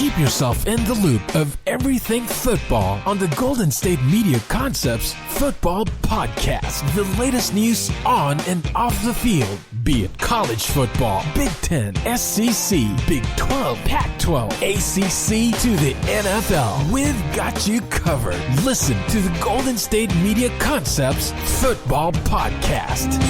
Keep yourself in the loop of everything football on the Golden State Media Concepts Football Podcast. The latest news on and off the field, be it college football, Big Ten, SEC, Big 12, Pac-12, ACC to the NFL. We've got you covered. Listen to the Golden State Media Concepts Football Podcast.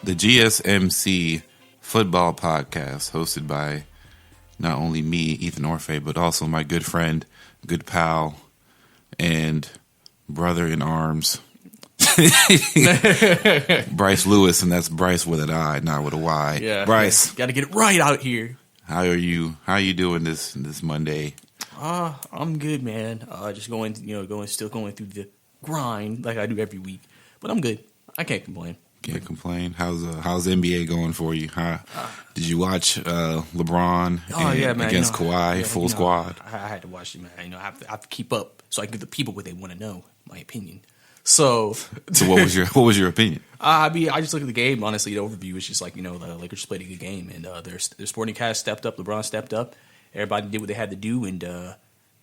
The GSMC Football Podcast, hosted by not only me, Ethan Orfe, but also my good friend, good pal, and brother in arms, Brice Lewis, and that's Brice with an I, not with a Y. Yeah, Brice, got to get it right out here. how are you? How are you doing this Monday? I'm good, man. Just going through the grind like I do every week, but I'm good. I can't complain. Can't complain. How's NBA going for you? Did you watch LeBron against Kawhi, full squad? I had to watch it, man. I have to keep up so I can give the people what they want to know, my opinion. So what was your opinion? I just look at the game. Honestly, the overview is just like, the Lakers played a good game, and their supporting cast stepped up. LeBron stepped up. Everybody did what they had to do, and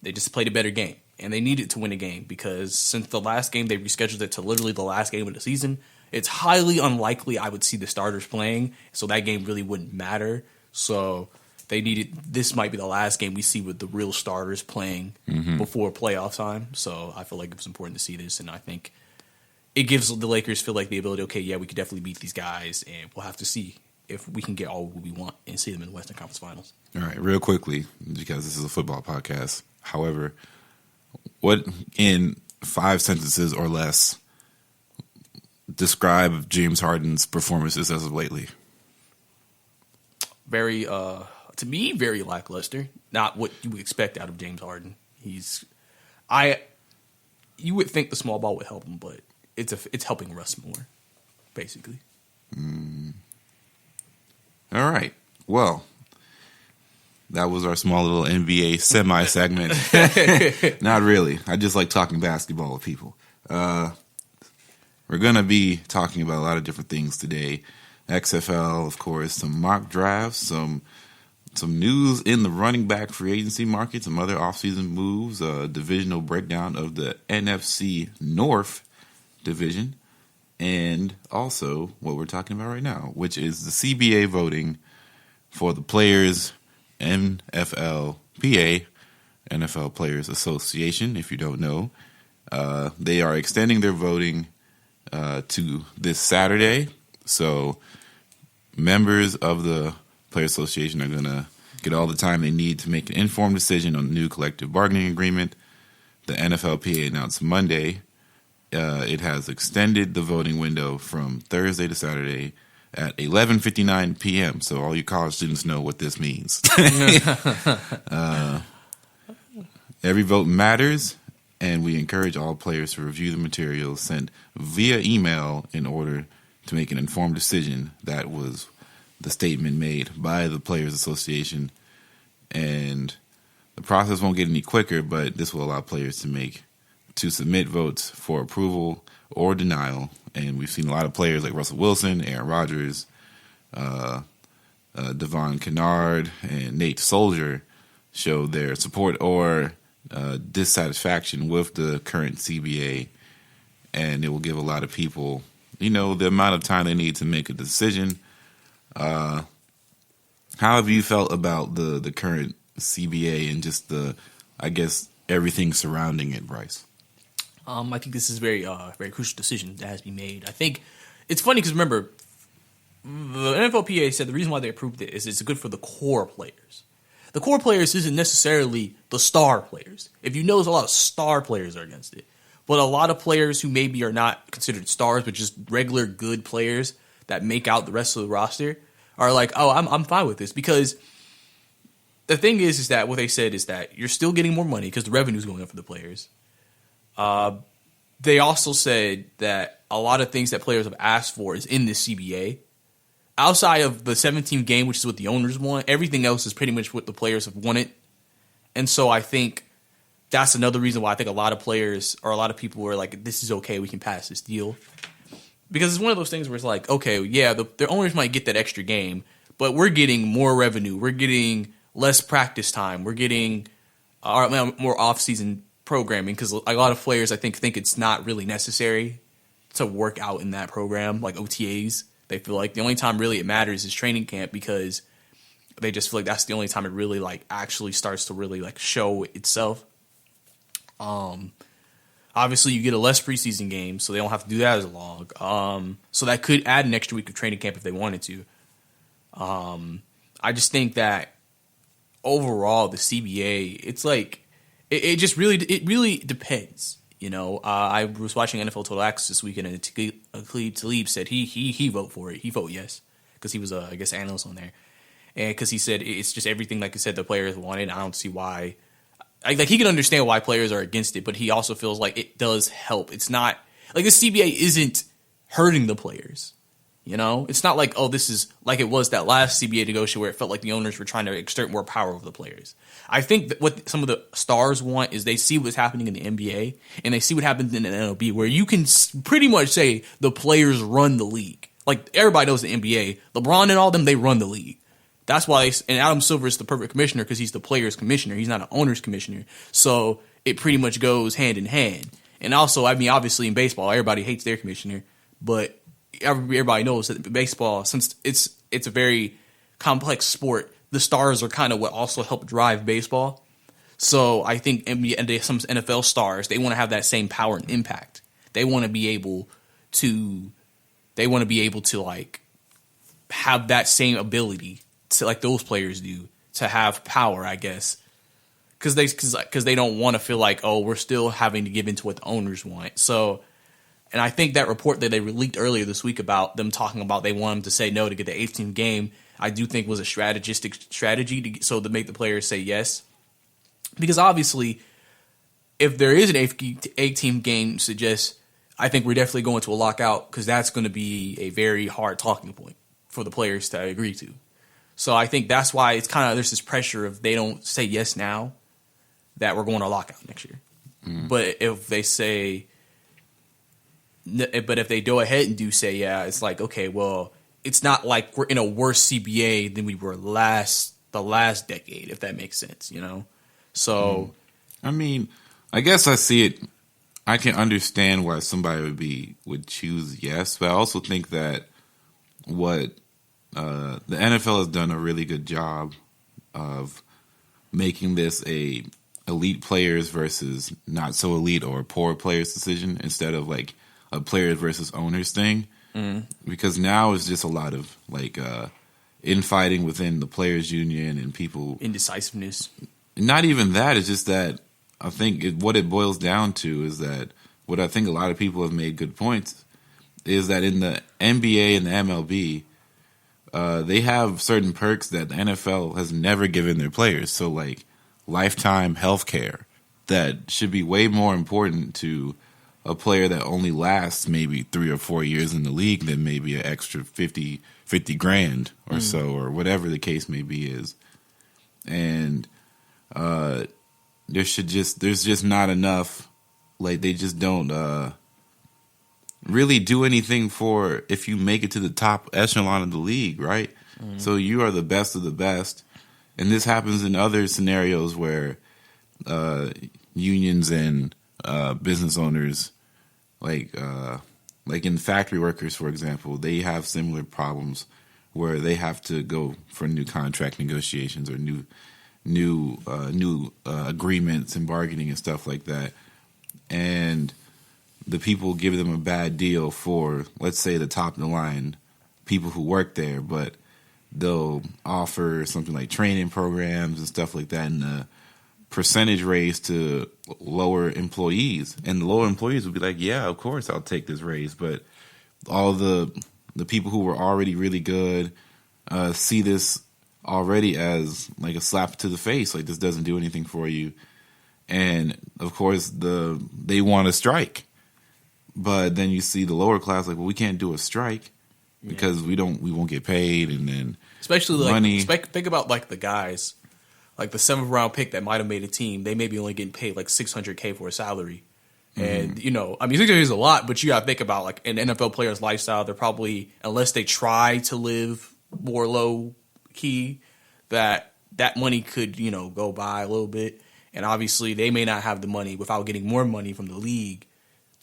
they just played a better game. And they needed to win a game because since the last game, they rescheduled it to literally the last game of the season. It's highly unlikely I would see the starters playing, so that game really wouldn't matter. So this might be the last game we see with the real starters playing before playoff time. So I feel like it was important to see this, and I think it gives the Lakers feel like the ability, okay, yeah, we could definitely beat these guys, and we'll have to see if we can get all we want and see them in the Western Conference Finals. All right, real quickly, because this is a football podcast. However, what in 5 sentences or less describe James Harden's performances as of lately? Very, to me, very lackluster. Not what you would expect out of James Harden. You would think the small ball would help him, but it's helping Russ more, basically. All right. Well, that was our small little NBA semi-segment. Not really. I just like talking basketball with people. We're going to be talking about a lot of different things today. XFL, of course, some mock drafts, some news in the running back free agency market, some other offseason moves, a divisional breakdown of the NFC North division, and also what we're talking about right now, which is the CBA voting for the Players NFLPA, NFL Players Association, if you don't know. They are extending their voting to this Saturday. So members of the Player Association are going to get all the time they need to make an informed decision on the new collective bargaining agreement. The NFLPA announced Monday it has extended the voting window from Thursday to Saturday at 11:59 p.m. So all you college students know what this means. Every vote matters, and we encourage all players to review the materials sent via email in order to make an informed decision. That was the statement made by the Players Association. And the process won't get any quicker, but this will allow players to submit votes for approval or denial. And we've seen a lot of players like Russell Wilson, Aaron Rodgers, Devon Kennard, and Nate Soldier show their support or dissatisfaction with the current CBA, and it will give a lot of people, the amount of time they need to make a decision. How have you felt about the current CBA and just everything surrounding it, Brice? I think this is very crucial decision that has to be made. I think it's funny because remember, the NFLPA said the reason why they approved it is it's good for the core players. The core players isn't necessarily the star players. If you notice, a lot of star players are against it. But a lot of players who maybe are not considered stars, but just regular good players that make out the rest of the roster are like, oh, I'm fine with this. Because the thing is that what they said is that you're still getting more money because the revenue is going up for the players. They also said that a lot of things that players have asked for is in the CBA. Outside of the 17th game, which is what the owners want, everything else is pretty much what the players have wanted. And so I think that's another reason why I think a lot of players or a lot of people were like, this is okay, we can pass this deal. Because it's one of those things where it's like, okay, yeah, their owners might get that extra game, but we're getting more revenue. We're getting less practice time. We're getting more off-season programming because a lot of players, I think it's not really necessary to work out in that program, like OTAs. They feel like the only time really it matters is training camp because they just feel like that's the only time it really like actually starts to really like show itself. Obviously, you get a less preseason game, so they don't have to do that as long. So that could add an extra week of training camp if they wanted to. I just think that overall, the CBA, it's like it really depends. You know, I was watching NFL Total Access this weekend, and Talib said he vote for it. He vote yes because he was I guess analyst on there, and because he said it's just everything like I said the players wanted. I don't see why. Like he can understand why players are against it, but he also feels like it does help. It's not like the CBA isn't hurting the players. You know, it's not like, oh, this is like it was that last CBA negotiation where it felt like the owners were trying to exert more power over the players. I think that what some of the stars want is they see what's happening in the NBA and they see what happens in the MLB, where you can pretty much say the players run the league. Like everybody knows the NBA, LeBron and all them, they run the league. That's why, and Adam Silver is the perfect commissioner because he's the players' commissioner. He's not an owner's commissioner. So it pretty much goes hand in hand. And also, I mean, obviously in baseball, everybody hates their commissioner, but everybody knows that baseball, since it's a very complex sport, the stars are kind of what also help drive baseball. So I think some NFL stars, they want to have that same power and impact. They want to be able to like have that same ability to like those players do to have power, I guess. Because they don't want to feel like, oh, we're still having to give into what the owners want. So, and I think that report that they leaked earlier this week about them talking about they want them to say no to get the 18th game, I do think was a strategy to make the players say yes. Because obviously, if there is an 18th game suggests, I think we're definitely going to a lockout because that's going to be a very hard talking point for the players to agree to. So I think that's why it's kind of there's this pressure if they don't say yes now that we're going to lockout next year. But if they go ahead and do say yeah, it's like okay, well, it's not like we're in a worse CBA than we were the last decade, if that makes sense, you know. So, I mean, I guess I see it. I can understand why somebody would choose yes, but I also think that what the NFL has done a really good job of making this a elite players versus not so elite or poor players decision instead of like a players versus owners thing. Because now it's just a lot of like infighting within the players union and people indecisiveness. Not even that. It's just that I think what it boils down to is that what I think a lot of people have made good points is that in the NBA and the MLB, they have certain perks that the NFL has never given their players. So like lifetime health care that should be way more important to a player that only lasts maybe 3 or 4 years in the league than maybe an extra 50 grand or so, or whatever the case may be is. And there's just not enough, like they just don't really do anything for if you make it to the top echelon of the league, right? So you are the best of the best. And this happens in other scenarios where unions and business owners, like in factory workers, for example, they have similar problems where they have to go for new contract negotiations or new agreements and bargaining and stuff like that. And the people give them a bad deal for, let's say, the top of the line people who work there, but they'll offer something like training programs and stuff like that and a percentage raise to lower employees. And the lower employees will be like, yeah, of course I'll take this raise. But all the people who were already really good see this already as like a slap to the face. Like, this doesn't do anything for you. And of course, they want to strike, but then you see the lower class like, well, we can't do a strike because we won't get paid, and then especially money. Think about like the guys, like the 7th round pick that might have made a team. They may be only getting paid like $600K for a salary, and I mean, $600K is a lot, but you got to think about like an NFL player's lifestyle. They're probably, unless they try to live more low key, that money could go by a little bit. And obviously, they may not have the money without getting more money from the league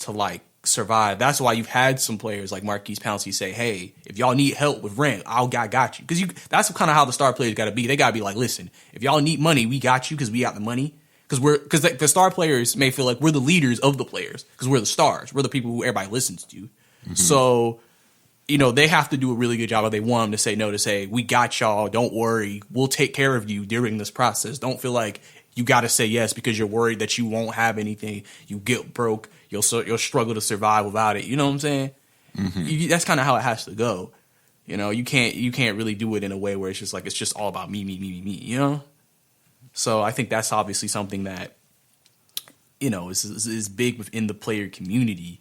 to like survive. That's why you've had some players like Marquise Pouncey say, "Hey, if y'all need help with rent, I got you." Because that's kind of how the star players got to be. They got to be like, "Listen, if y'all need money, we got you because we got the money." Because the star players may feel like we're the leaders of the players because we're the stars. We're the people who everybody listens to. Mm-hmm. So, they have to do a really good job if they want them to say no. To say, "We got y'all. Don't worry. We'll take care of you during this process." Don't feel like you got to say yes because you're worried that you won't have anything. You get broke. You'll struggle to survive without it. You know what I'm saying? Mm-hmm. That's kind of how it has to go. You can't really do it in a way where it's just all about me. So I think that's obviously something that is big within the player community.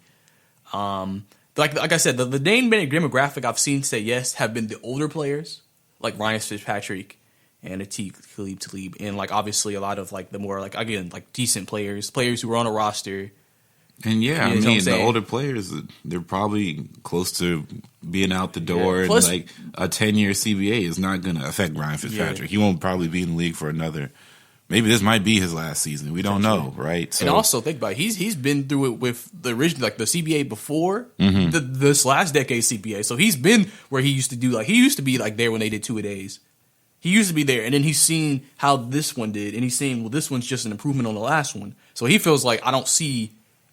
Like I said, the main demographic I've seen say yes have been the older players like Ryan Fitzpatrick and Talib, and like obviously a lot of like the more like again like decent players who are on a roster. And I mean the older players, they're probably close to being out the door. Plus, and like a 10-year CBA is not going to affect Ryan Fitzpatrick. He won't probably be in the league for another. Maybe this might be his last season. We don't know, right? So, and also think about it, he's been through it with the original, like the CBA before this last decade CBA. So he's been where he used to do he used to be like there when they did 2-a-days. He used to be there, and then he's seen how this one did, and he's saying, well, this one's just an improvement on the last one. So he feels like I don't see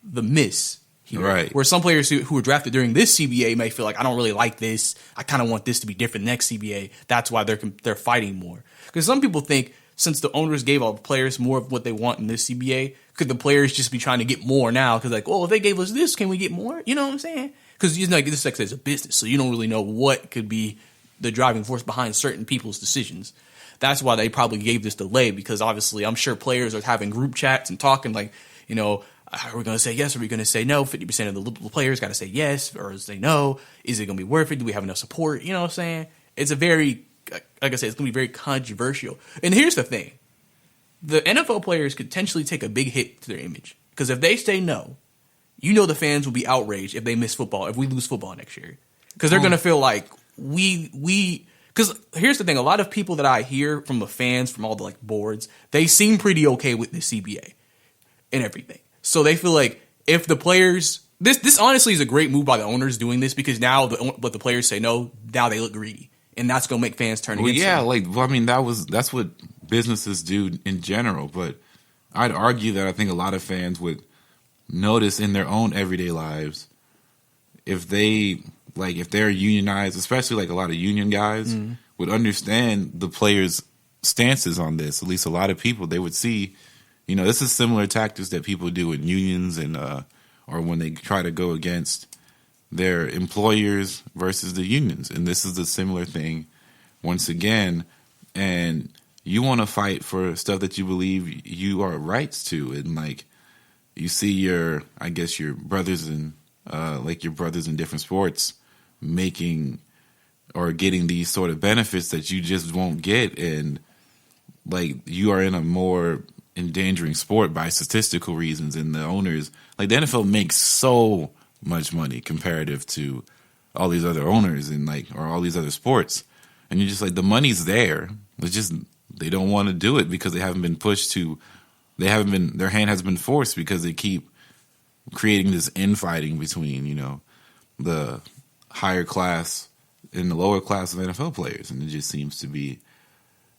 the miss here. Right. Where some players who were drafted during this CBA may feel like I don't really like this. I kind of want this to be different next CBA. That's why they're fighting more. Because some people think since the owners gave all the players more of what they want in this CBA, could the players just be trying to get more now? Because like, if they gave us this, can we get more? You know what I'm saying? Because this sex is a business, so you don't really know what could be the driving force behind certain people's decisions. That's why they probably gave this delay, because obviously I'm sure players are having group chats and talking like, are we going to say yes? Are we going to say no? 50% of the players got to say yes or say no. Is it going to be worth it? Do we have enough support? You know what I'm saying? It's a very, like I said, it's going to be very controversial. And here's the thing. The NFL players could potentially take a big hit to their image. Because if they say no, the fans will be outraged if they miss football, if we lose football next year. Because they're going to feel like because here's the thing, a lot of people that I hear from the fans, from all the like boards, they seem pretty okay with the CBA and everything. So they feel like if the players, this honestly is a great move by the owners doing this, because now what the players say no, now they look greedy, and that's gonna make fans turn against them. That's what businesses do in general. But I'd argue that I think a lot of fans would notice in their own everyday lives if they're unionized, especially like a lot of union guys would understand the players' stances on this. At least a lot of people, they would see, this is similar tactics that people do in unions and or when they try to go against their employers versus the unions. And this is a similar thing once again. And you want to fight for stuff that you believe you are rights to. And like you see your brothers and your brothers in different sports making or getting these sort of benefits that you just won't get, and like you are in a more endangering sport by statistical reasons, and the owners, like the NFL makes so much money comparative to all these other owners and or all these other sports, and you're just like, the money's there, it's just they don't want to do it because they haven't been pushed to, their hand has been forced because they keep creating this infighting between the higher class and the lower class of NFL players, and it just seems to be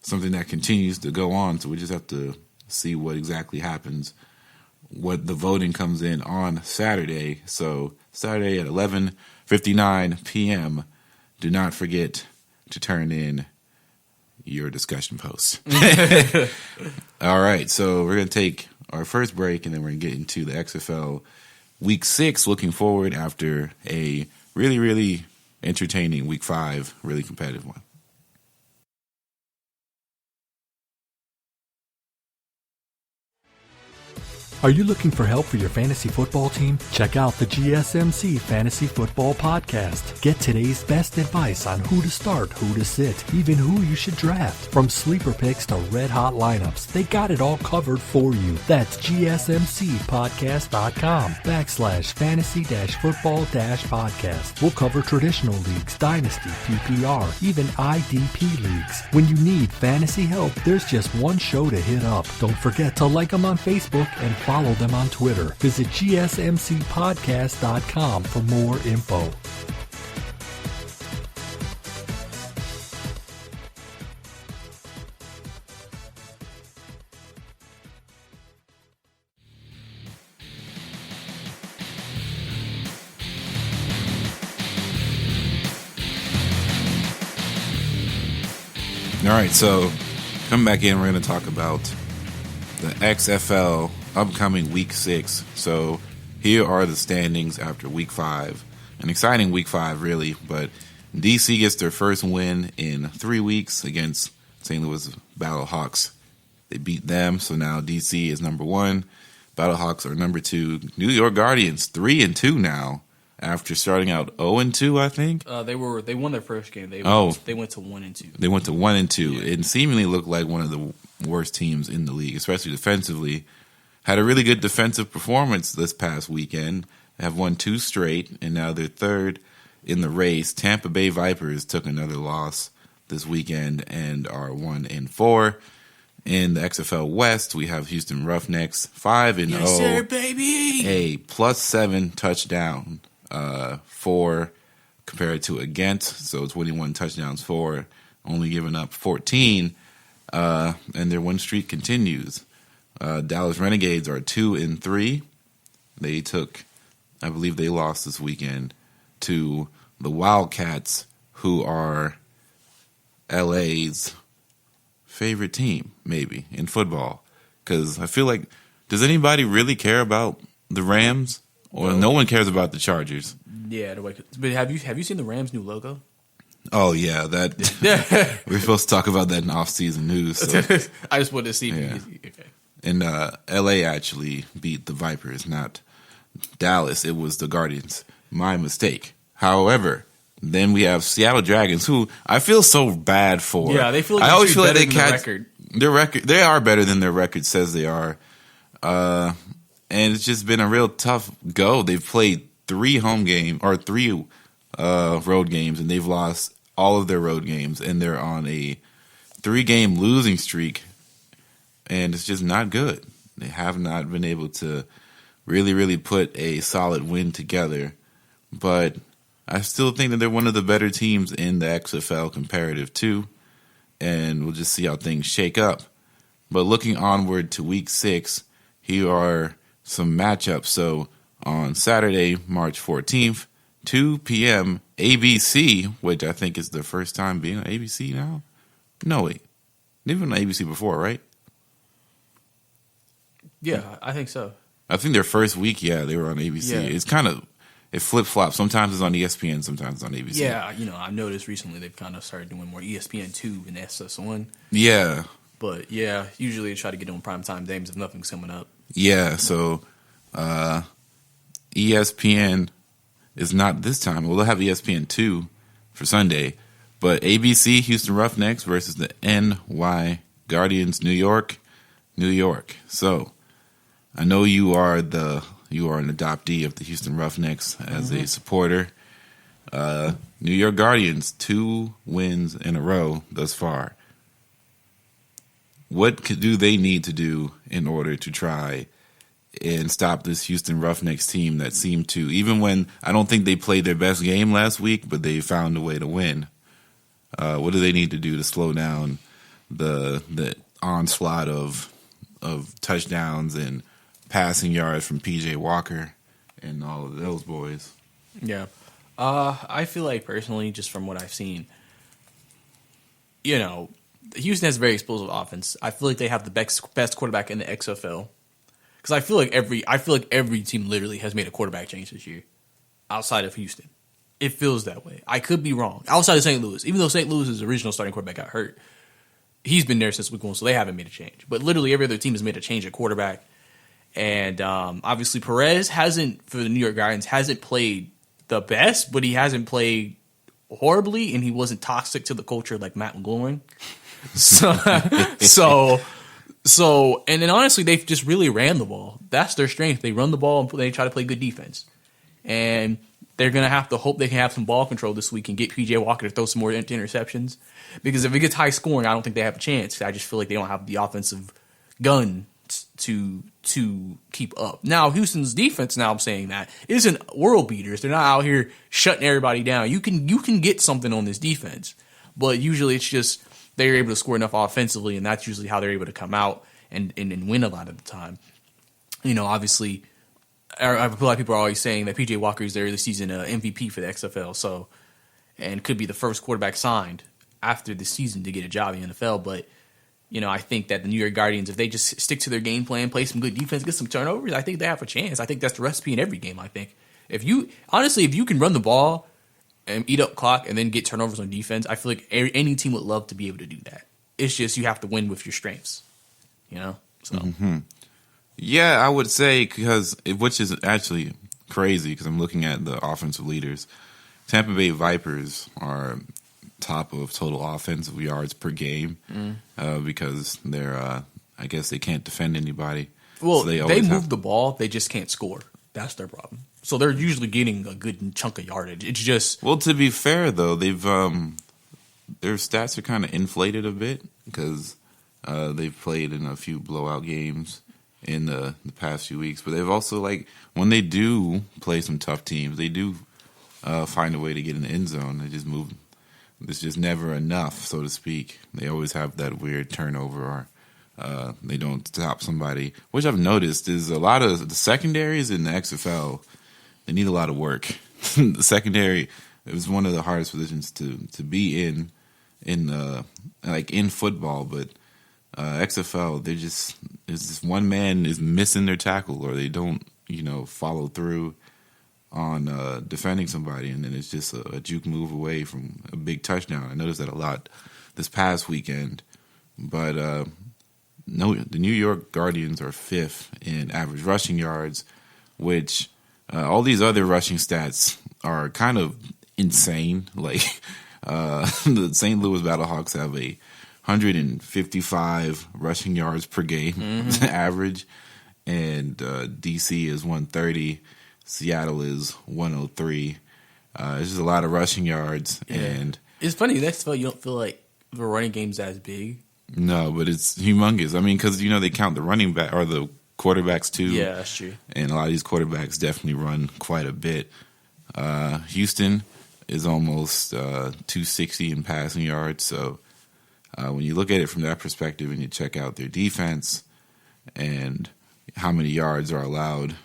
something that continues to go on. So we just have to see what exactly happens, what the voting comes in on Saturday. So Saturday at 11:59 p.m. Do not forget to turn in your discussion post. All right, so we're going to take our first break, and then we're going to get into the XFL Week 6, looking forward after a really, really entertaining Week 5, really competitive one. Are you looking for help for your fantasy football team? Check out the GSMC Fantasy Football Podcast. Get today's best advice on who to start, who to sit, even who you should draft. From sleeper picks to red-hot lineups, they got it all covered for you. That's gsmcpodcast.com/fantasy-football-podcast. We'll cover traditional leagues, dynasty, PPR, even IDP leagues. When you need fantasy help, there's just one show to hit up. Don't forget to like them on Facebook and follow them on Twitter. Visit gsmcpodcast.com for more info. All right, so come back in. We're going to talk about the XFL upcoming Week 6. So here are the standings after Week 5. An exciting Week 5, really, but DC gets their first win in 3 weeks against St. Louis Battlehawks. They beat them, so now DC is number 1. Battlehawks are number 2. New York Guardians 3-2 now after starting out 0-2, I think. They won their first game. They went to 1-2. They went to 1-2. Yeah. It seemingly looked like one of the worst teams in the league, especially defensively. Had a really good defensive performance this past weekend. They have won 2 straight, and now they're third in the race. Tampa Bay Vipers took another loss this weekend and are 1-4. In the XFL West, we have Houston Roughnecks 5-0. Yes, sir, baby. A +7 touchdown for compared to against, so 21 touchdowns for, only giving up 14, and their win streak continues. Dallas Renegades are 2-3. They took, I believe they lost this weekend to the Wildcats, who are LA's favorite team, maybe, in football. Because I feel like, does anybody really care about the Rams? Or no one cares about the Chargers? Yeah, but have you seen the Rams' new logo? Oh, yeah. That we're supposed to talk about that in off-season news. So. I just wanted to see. Yeah. Okay. And LA actually beat the Vipers, not Dallas. It was the Guardians. My mistake. However, then we have Seattle Dragons, who I feel so bad for. Yeah, they feel like I always feel like they catch their record. They are better than their record says they are. And it's just been a real tough go. They've played 3 road games, and they've lost all of their road games, and they're on a 3-game losing streak, and it's just not good. They have not been able to really, really put a solid win together, but I still think that they're one of the better teams in the XFL comparative too, and we'll just see how things shake up. But looking onward to Week 6, here are some matchups. So on Saturday, March 14th, 2 p.m. ABC, which I think is the first time being on ABC now. No, wait. They've been on ABC before, right? Yeah, I think so. I think their first week, they were on ABC. Yeah. It's kind of, it flip-flops. Sometimes it's on ESPN, sometimes it's on ABC. Yeah, I've noticed recently they've kind of started doing more ESPN2 and SS1. Yeah. But, yeah, usually they try to get on primetime games if nothing's coming up. Yeah, so ESPN is not this time. Well, they'll have ESPN2 for Sunday. But ABC, Houston Roughnecks versus the NY Guardians, New York. So I know you are an adoptee of the Houston Roughnecks as a supporter. New York Guardians, 2 wins in a row thus far. What do they need to do in order to try and stop this Houston Roughnecks team that seemed to, even when I don't think they played their best game last week, but they found a way to win? What do they need to do to slow down the onslaught of touchdowns and passing yards from PJ Walker and all of those boys? Yeah. I feel like personally, just from what I've seen, Houston has a very explosive offense. I feel like they have the best quarterback in the XFL. Because I feel like every team literally has made a quarterback change this year, outside of Houston. It feels that way. I could be wrong. Outside of St. Louis, even though St. Louis' original starting quarterback got hurt, he's been there since week 1, so they haven't made a change. But literally every other team has made a change at quarterback, And obviously Perez for the New York Guardians, hasn't played the best, but he hasn't played horribly, and he wasn't toxic to the culture like Matt McGloin. So, and then honestly, they've just really ran the ball. That's their strength. They run the ball and they try to play good defense. And they're going to have to hope they can have some ball control this week and get P.J. Walker to throw some more interceptions. Because if it gets high scoring, I don't think they have a chance. I just feel like they don't have the offensive gun to keep up. Now, Houston's defense, now I'm saying that, isn't world beaters. They're not out here shutting everybody down. You can get something on this defense. But usually it's just they're able to score enough offensively, and that's usually how they're able to come out and win a lot of the time. You know, obviously, I feel like people are always saying that P.J. Walker is their this season MVP for the XFL, so, and could be the first quarterback signed after the season to get a job in the NFL. But, you know, I think that the New York Guardians, if they just stick to their game plan, play some good defense, get some turnovers, I think they have a chance. I think that's the recipe in every game, I think. If you can run the ball and eat up clock and then get turnovers on defense, I feel like any team would love to be able to do that. It's just you have to win with your strengths, you know? So. Mm-hmm. Yeah, I would say, which is actually crazy because I'm looking at the offensive leaders. Tampa Bay Vipers are top of total offensive yards per game because they're, I guess they can't defend anybody. Well, so they move the ball, they just can't score. That's their problem. So they're usually getting a good chunk of yardage. It's just... Well, to be fair, though, they've their stats are kind of inflated a bit because they've played in a few blowout games in the past few weeks. But they've also, like, when they do play some tough teams, they do find a way to get in the end zone. They just move. It's just never enough, so to speak. They always have that weird turnover or they don't stop somebody. Which I've noticed is a lot of the secondaries in the XFL, they need a lot of work. The secondary, it was one of the hardest positions to be in football, but XFL, it's just one man is missing their tackle or they don't, follow through on defending somebody, and then it's just a juke move away from a big touchdown. I noticed that a lot this past weekend, but the New York Guardians are 5th in average rushing yards, which all these other rushing stats are kind of insane. Like the St. Louis Battlehawks have a 155 rushing yards per game average, and DC is 130. Seattle is 103. It's just a lot of rushing yards, and it's funny. That's why you don't feel like the running game's as big. No, but it's humongous. I mean, because they count the running back or the quarterbacks too. Yeah, that's true. And a lot of these quarterbacks definitely run quite a bit. Houston is almost 260 in passing yards. So when you look at it from that perspective and you check out their defense and how many yards are allowed,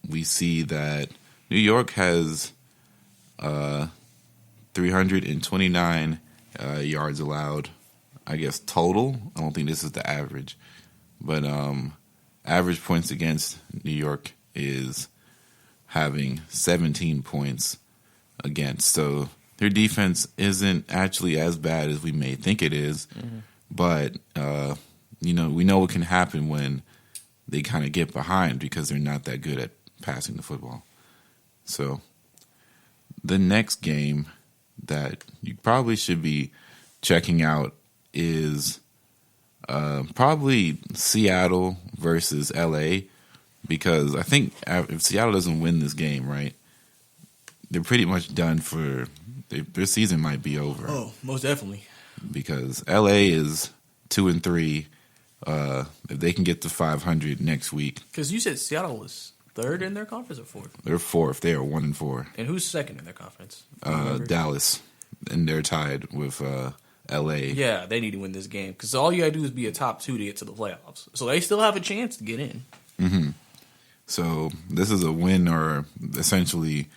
we see that New York has 329 yards allowed, I guess, total. I don't think this is the average. But average points against New York is having 17 points against. So their defense isn't actually as bad as we may think it is. Mm-hmm. But, we know what can happen when they kind of get behind because they're not that good at passing the football. So the next game that you probably should be checking out is probably Seattle versus LA, because I think if Seattle doesn't win this game, right, they're pretty much done for their season might be over. Oh, most definitely. Because LA is 2-3. If they can get to 500 next week. Because you said Seattle was 3rd in their conference or 4th? They're 4th. They are 1-4. And who's 2nd in their conference? Dallas. And they're tied with LA. Yeah, they need to win this game because all you got to do is be a top 2 to get to the playoffs. So they still have a chance to get in. Mm-hmm. So this is a win or essentially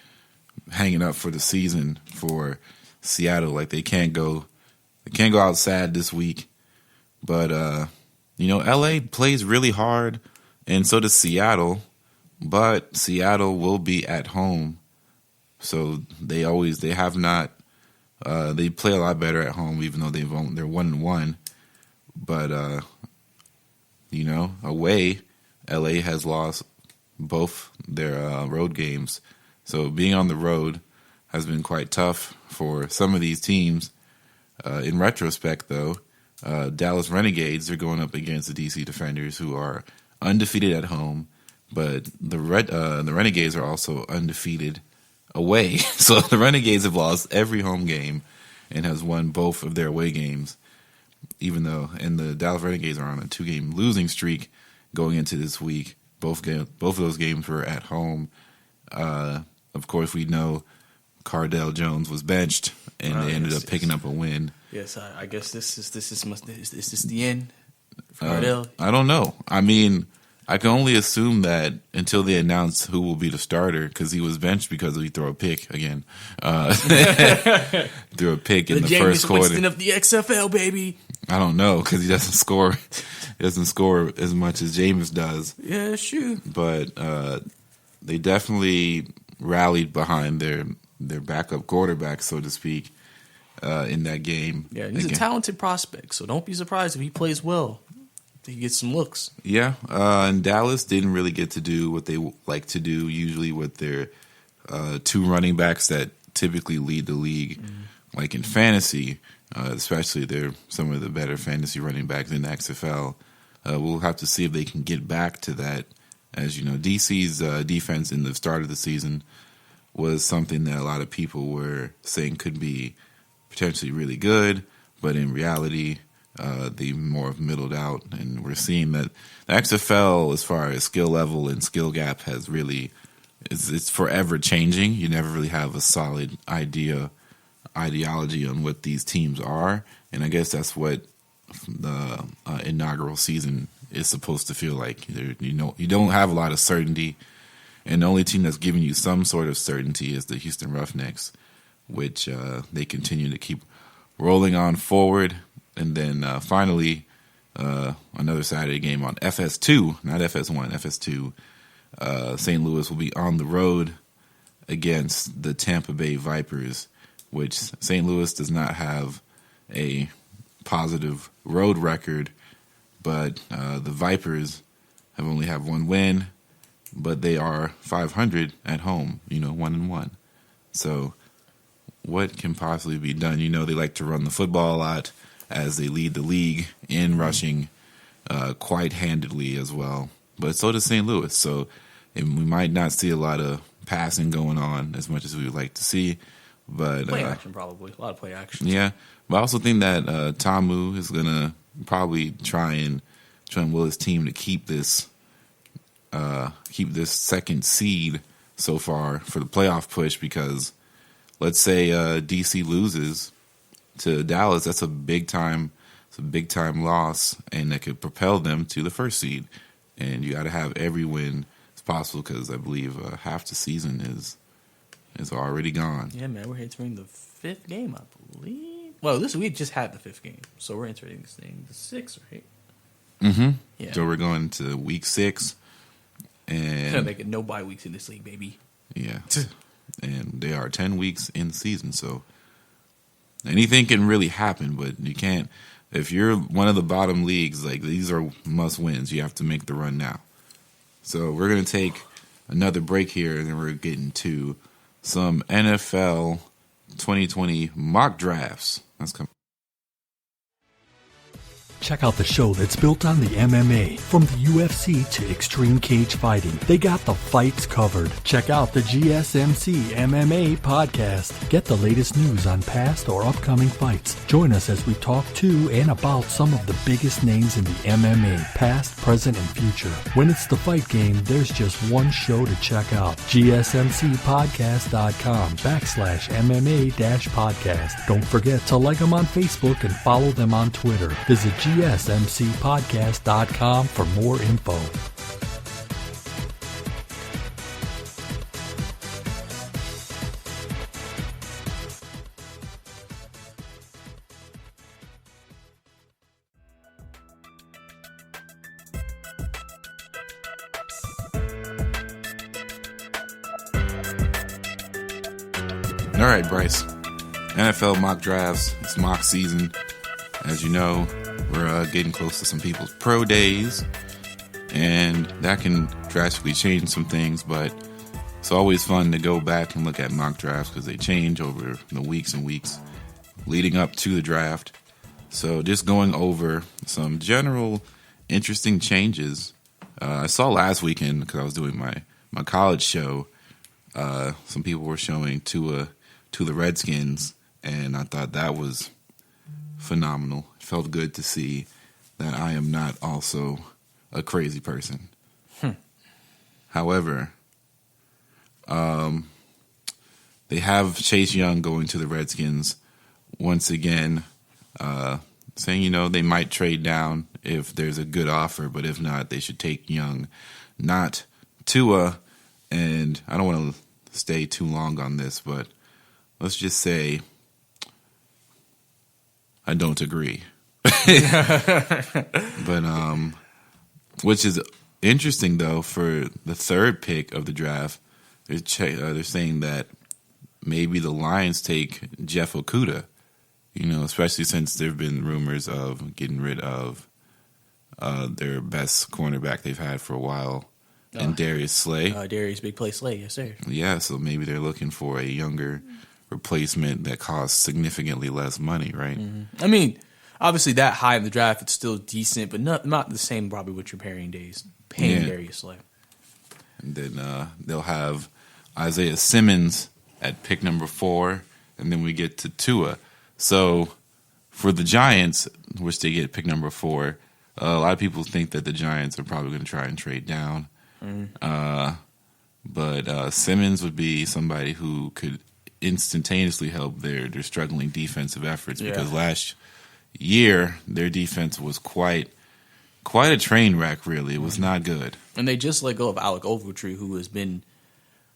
hanging up for the season for Seattle. Like they can't go out sad this week. But LA plays really hard, and so does Seattle. But Seattle will be at home, so they have not. They play a lot better at home, even though they're 1-1. But away, LA has lost both their road games. So being on the road has been quite tough for some of these teams. In retrospect, though, Dallas Renegades are going up against the DC Defenders, who are undefeated at home, but the Renegades are also undefeated away. So the Renegades have lost every home game and has won both of their away games, and the Dallas Renegades are on a 2-game losing streak going into this week. Both of those games were at home. Of course, we know Cardell Jones was benched, and they ended up picking up a win. Yes, I guess this is the end for Cardell. I don't know. I mean, I can only assume that until they announce who will be the starter, because he was benched because he threw a pick again. Threw a pick in the first quarter. The Jameis Winston of the XFL, baby. I don't know, because he doesn't score. He doesn't score as much as Jameis does. Yeah, sure. But they definitely rallied behind their backup quarterback, so to speak, in that game. Yeah, he's a talented prospect, so don't be surprised if he plays well. He gets some looks. Yeah, and Dallas didn't really get to do what they like to do usually with their 2 running backs that typically lead the league, like in fantasy. Especially they're some of the better fantasy running backs in the XFL. We'll have to see if they can get back to that. As you know, DC's defense in the start of the season was something that a lot of people were saying could be potentially really good, but in reality, they more have middled out. And we're seeing that the XFL, as far as skill level and skill gap, has really it's forever changing. You never really have a solid ideology on what these teams are, and I guess that's what the inaugural season is supposed to feel like. You don't have a lot of certainty, and the only team that's giving you some sort of certainty is the Houston Roughnecks, which they continue to keep rolling on forward. And then finally, another Saturday game on FS2, not FS1, FS2. St. Louis will be on the road against the Tampa Bay Vipers, which St. Louis does not have a positive road record, but the Vipers have only have 1 win, but they are 500 at home, 1-1. So what can possibly be done? They like to run the football a lot, as they lead the league in rushing quite handedly as well. But so does St. Louis. So we might not see a lot of passing going on as much as we would like to see. But play action, probably. A lot of play action. Yeah. But I also think that Tamu is going to probably try and will his team to keep this second seed so far for the playoff push, because let's say DC loses to Dallas, that's a big time loss, and that could propel them to the first seed. And you got to have every win as possible, because I believe half the season is already gone. Yeah, man, we're entering the 5th game, I believe. Well, we just had the 5th game, so we're entering this thing the 6th, right? Mm-hmm. Yeah. So we're going to week 6, and gonna make it no bye weeks in this league, baby. Yeah, and they are 10 weeks in the season, so anything can really happen. But you can't. If you're one of the bottom leagues, like, these are must wins. You have to make the run now. So we're gonna take another break here, and then we're getting to some NFL 2020 mock drafts. That's coming. Check out the show that's built on the MMA. From the UFC to extreme cage fighting, they got the fights covered. Check out the GSMC MMA podcast. Get the latest news on past or upcoming fights. Join us as we talk to and about some of the biggest names in the MMA, past, present, and future. When it's the fight game, there's just one show to check out. GSMCpodcast.com/MMA-podcast. Don't forget to like them on Facebook and follow them on Twitter. Visit GSMCpodcast.com for more info. All right, Brice. NFL mock drafts. It's mock season. As you know, We're getting close to some people's pro days, and that can drastically change some things, but it's always fun to go back and look at mock drafts because they change over the weeks and weeks leading up to the draft. So just going over some general interesting changes. I saw last weekend, because I was doing my college show, some people were showing Tua to the Redskins, and I thought that was phenomenal. It felt good to see that I am not also a crazy person. However, they have Chase Young going to the Redskins once again, saying, they might trade down if there's a good offer, but if not, they should take Young, not Tua. And I don't want to stay too long on this, but let's just say I don't agree. But which is interesting, though, for the third pick of the draft. They're saying that maybe the Lions take Jeff Okudah, especially since there have been rumors of getting rid of their best cornerback they've had for a while, and Darius Slay. Darius Big Play Slay, yes, sir. Yeah, so maybe they're looking for a younger replacement that costs significantly less money, right? I mean, obviously that high in the draft, it's still decent, but not the same probably what you're paying Darius Slay. And then they'll have Isaiah Simmons at pick number 4, and then we get to Tua. So for the Giants, which they get pick number 4, a lot of people think that the Giants are probably going to try and trade down. But Simmons would be somebody who could instantaneously help their struggling defensive efforts, because last year their defense was quite a train wreck, really. It was not good. And they just let go of Alec Ogletree, who has been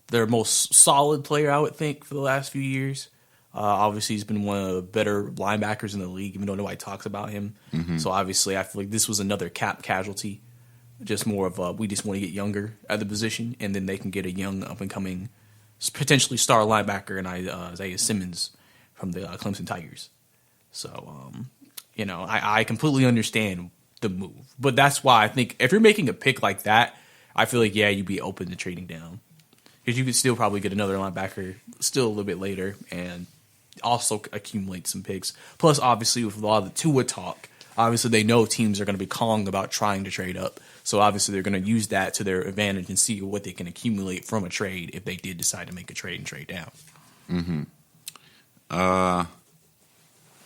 their most solid player, I would think, for the last few years. Obviously, he's been one of the better linebackers in the league, even though nobody talks about him. So obviously, I feel like this was another cap casualty. Just more of we just want to get younger at the position, and then they can get a young up-and-coming, potentially star linebacker in Isaiah Simmons from the Clemson Tigers. So, I completely understand the move. But that's why I think if you're making a pick like that, I feel like, you'd be open to trading down. Because you could still probably get another linebacker still a little bit later and also accumulate some picks. Plus, obviously, with a lot of the Tua talk, obviously they know teams are going to be calling about trying to trade up. So obviously they're going to use that to their advantage and see what they can accumulate from a trade if they did decide to make a trade and trade down. I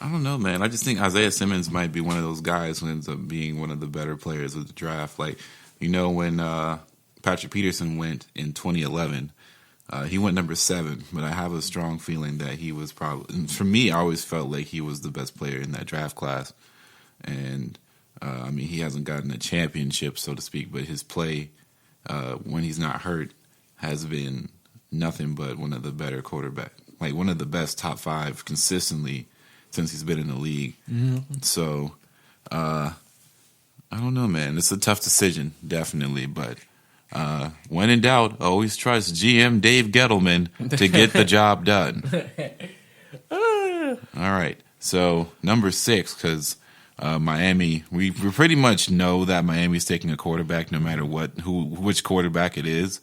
don't know, man. I just think Isaiah Simmons might be one of those guys who ends up being one of the better players of the draft. Like, when Patrick Peterson went in 2011, he went number 7, but I have a strong feeling that he was probably, for me, I always felt like he was the best player in that draft class. And, he hasn't gotten a championship, so to speak, but his play, when he's not hurt, has been nothing but one of the better quarterbacks, like one of the best top 5 consistently since he's been in the league. So, I don't know, man. It's a tough decision, definitely, but when in doubt, always trust GM Dave Gettleman to get the job done. All right, so number 6, because Miami, we pretty much know that Miami's taking a quarterback no matter which quarterback it is.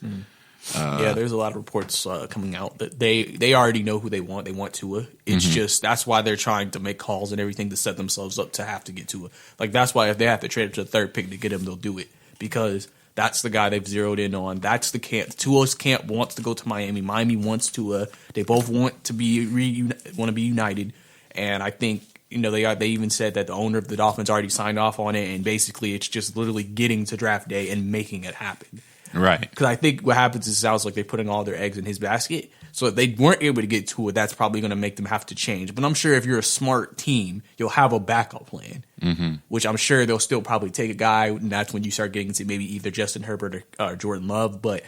There's a lot of reports coming out that they already know who they want. They want Tua. It's just that's why they're trying to make calls and everything to set themselves up to have to get Tua. Like, that's why if they have to trade up to the 3rd pick to get him, they'll do it, because that's the guy they've zeroed in on. That's the camp. Tua's camp wants to go to Miami. Miami wants Tua. They both want to be united. And I think they even said that the owner of the Dolphins already signed off on it, and basically it's just literally getting to draft day and making it happen. Right. Because I think what happens is it sounds like they're putting all their eggs in his basket. So if they weren't able to get to it, that's probably going to make them have to change. But I'm sure if you're a smart team, you'll have a backup plan, which I'm sure they'll still probably take a guy, and that's when you start getting to maybe either Justin Herbert or Jordan Love. But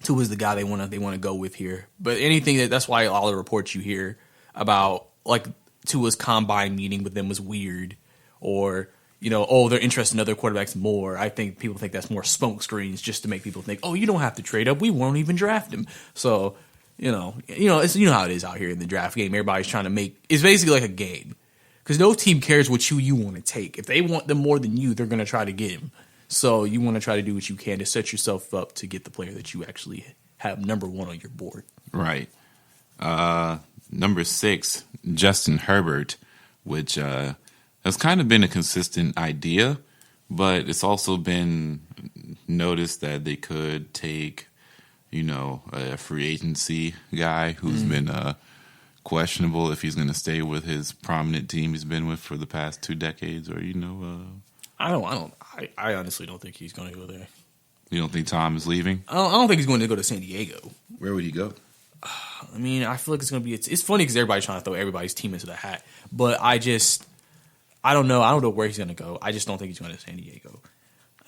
Tua is the guy they want to go with here. But that's why all the reports you hear about, like, Tua's combine meeting with them was weird, or they're interested in other quarterbacks more. I think people think that's more smoke screens just to make people think, you don't have to trade up. We won't even draft him. So, it's how it is out here in the draft game. Everybody's trying to it's basically like a game. Because no team cares what you want to take. If they want them more than you, they're going to try to get him. So you want to try to do what you can to set yourself up to get the player that you actually have number one on your board. Right. Number 6, Justin Herbert, which has kind of been a consistent idea, but it's also been noticed that they could take, a free agency guy who's been questionable if he's going to stay with his prominent team he's been with for the past 2 decades, or I honestly don't think he's going to go there. You don't think Tom is leaving? I don't think he's going to go to San Diego. Where would he go? I mean, I feel like it's going to be. It's funny because everybody's trying to throw everybody's team into the hat, but I don't know. I don't know where he's going to go. I just don't think he's going to San Diego.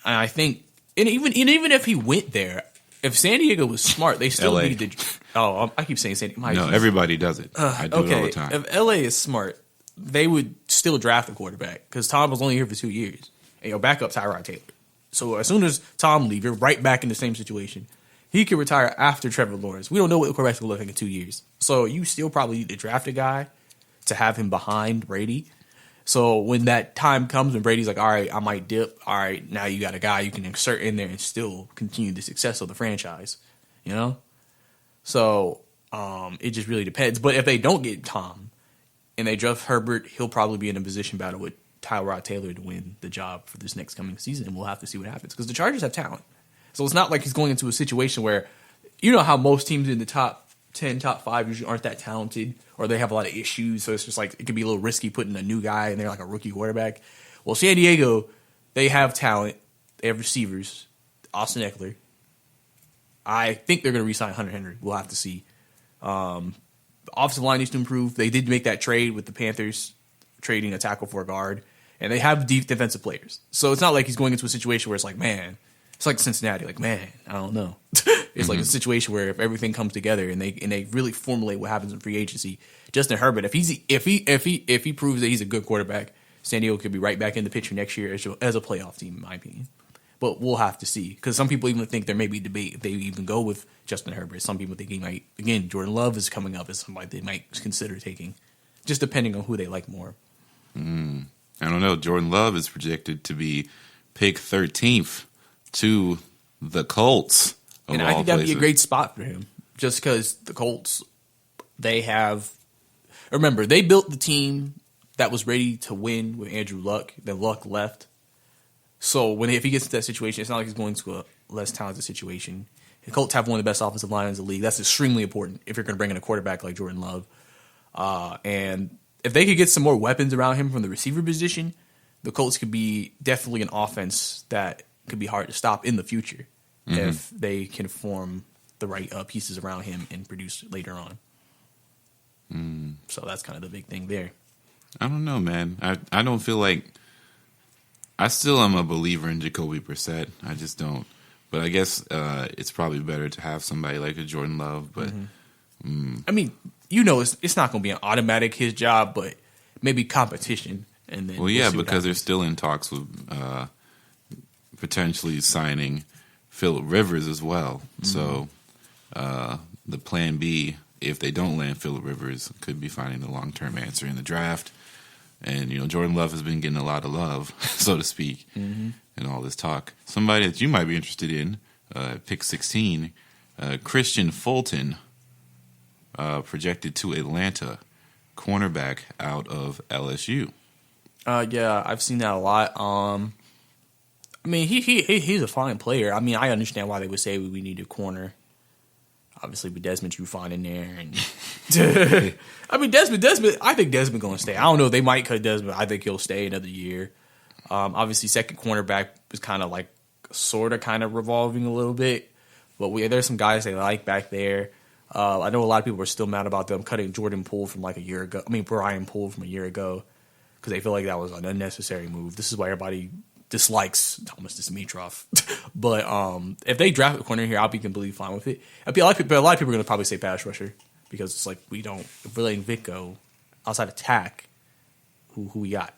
And I think, and even if he went there, if San Diego was smart, they still LA. need to. Oh, I keep saying San Diego. No, everybody does it. I do it all the time. If LA is smart, they would still draft a quarterback because Tom was only here for 2 years. And your backup Tyrod Taylor. So as soon as Tom leaves, you're right back in the same situation. He could retire after Trevor Lawrence. We don't know what the quarterback's going to look like in 2 years. So you still probably need to draft a guy to have him behind Brady. So when that time comes and Brady's like, all right, I might dip. All right, now you got a guy you can insert in there and still continue the success of the franchise. So it just really depends. But if they don't get Tom and they draft Herbert, he'll probably be in a position battle with Tyrod Taylor to win the job for this next coming season. And we'll have to see what happens because the Chargers have talent. So it's not like he's going into a situation where, how most teams in the top 10, top 5 usually aren't that talented or they have a lot of issues. So it's just like it could be a little risky putting a new guy in there like a rookie quarterback. Well, San Diego, they have talent. They have receivers. Austin Eckler. I think they're going to re-sign Hunter Henry. We'll have to see. The offensive line needs to improve. They did make that trade with the Panthers, trading a tackle for a guard. And they have deep defensive players. So it's not like he's going into a situation where it's like, man, it's like Cincinnati. Like, man, I don't know. It's like a situation where if everything comes together and they really formulate what happens in free agency, Justin Herbert, if he proves that he's a good quarterback, San Diego could be right back in the picture next year as a playoff team, in my opinion. But we'll have to see because some people even think there may be debate if they even go with Justin Herbert. Some people think he might. Again, Jordan Love is coming up as somebody they might consider taking, just depending on who they like more. I don't know. Jordan Love is projected to be pick 13th to the Colts. And I think that'd be a great spot for him just because the Colts, they have – remember, they built the team that was ready to win with Andrew Luck. Then Luck left. So if he gets to that situation, it's not like he's going to a less talented situation. The Colts have one of the best offensive lines in the league. That's extremely important if you're going to bring in a quarterback like Jordan Love. And if they could get some more weapons around him from the receiver position, the Colts could be definitely an offense that could be hard to stop in the future if they can form the right pieces around him and produce later on. So that's kind of the big thing there. I don't know, man. I don't feel like I still am a believer in Jacoby Brissett. I just don't. But I guess it's probably better to have somebody like a Jordan Love. But I mean, it's not going to be an automatic his job, but maybe competition. And then because they're still in talks with potentially signing Phillip Rivers as well. So the plan B, if they don't land Phillip Rivers, could be finding the long-term answer in the draft. And, Jordan Love has been getting a lot of love, so to speak, in all this talk. Somebody that you might be interested in, pick 16, Christian Fulton, projected to Atlanta, cornerback out of LSU. Yeah, I've seen that a lot. I mean, he's a fine player. I mean, I understand why they would say we need a corner. Obviously, with Desmond Trufant in there, and I mean Desmond. I think Desmond going to stay. I don't know. They might cut Desmond. I think he'll stay another year. Obviously, second cornerback was kind of revolving a little bit, but there's some guys they like back there. I know a lot of people are still mad about them cutting Jordan Poole from like a year ago. I mean, Brian Poole from a year ago because they feel like that was an unnecessary move. This is why everybody dislikes Thomas Dimitroff. But if they draft a corner here, I'll be completely fine with it. A lot of people are going to probably say pass rusher because it's like if we're letting Vic go outside attack, who we got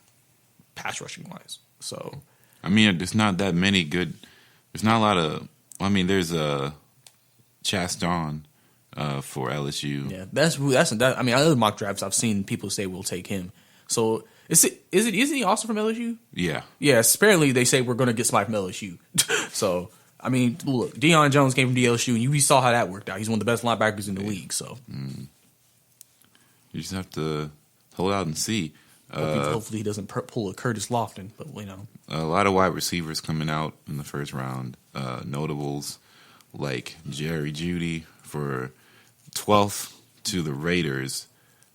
pass rushing wise. So I mean, there's not that many good. There's not a lot of. I mean, there's a Chaston for LSU. Yeah, that's. I mean, other mock drafts I've seen people say we'll take him. So Isn't he also from LSU? Yeah. Yes. Apparently, they say we're going to get somebody from LSU. So, I mean, look, Deion Jones came from LSU, and we saw how that worked out. He's one of the best linebackers in the league. So, You just have to hold out and see. hopefully he doesn't pull a Curtis Lofton. But a lot of wide receivers coming out in the first round. Notables like Jerry Jeudy for 12th to the Raiders,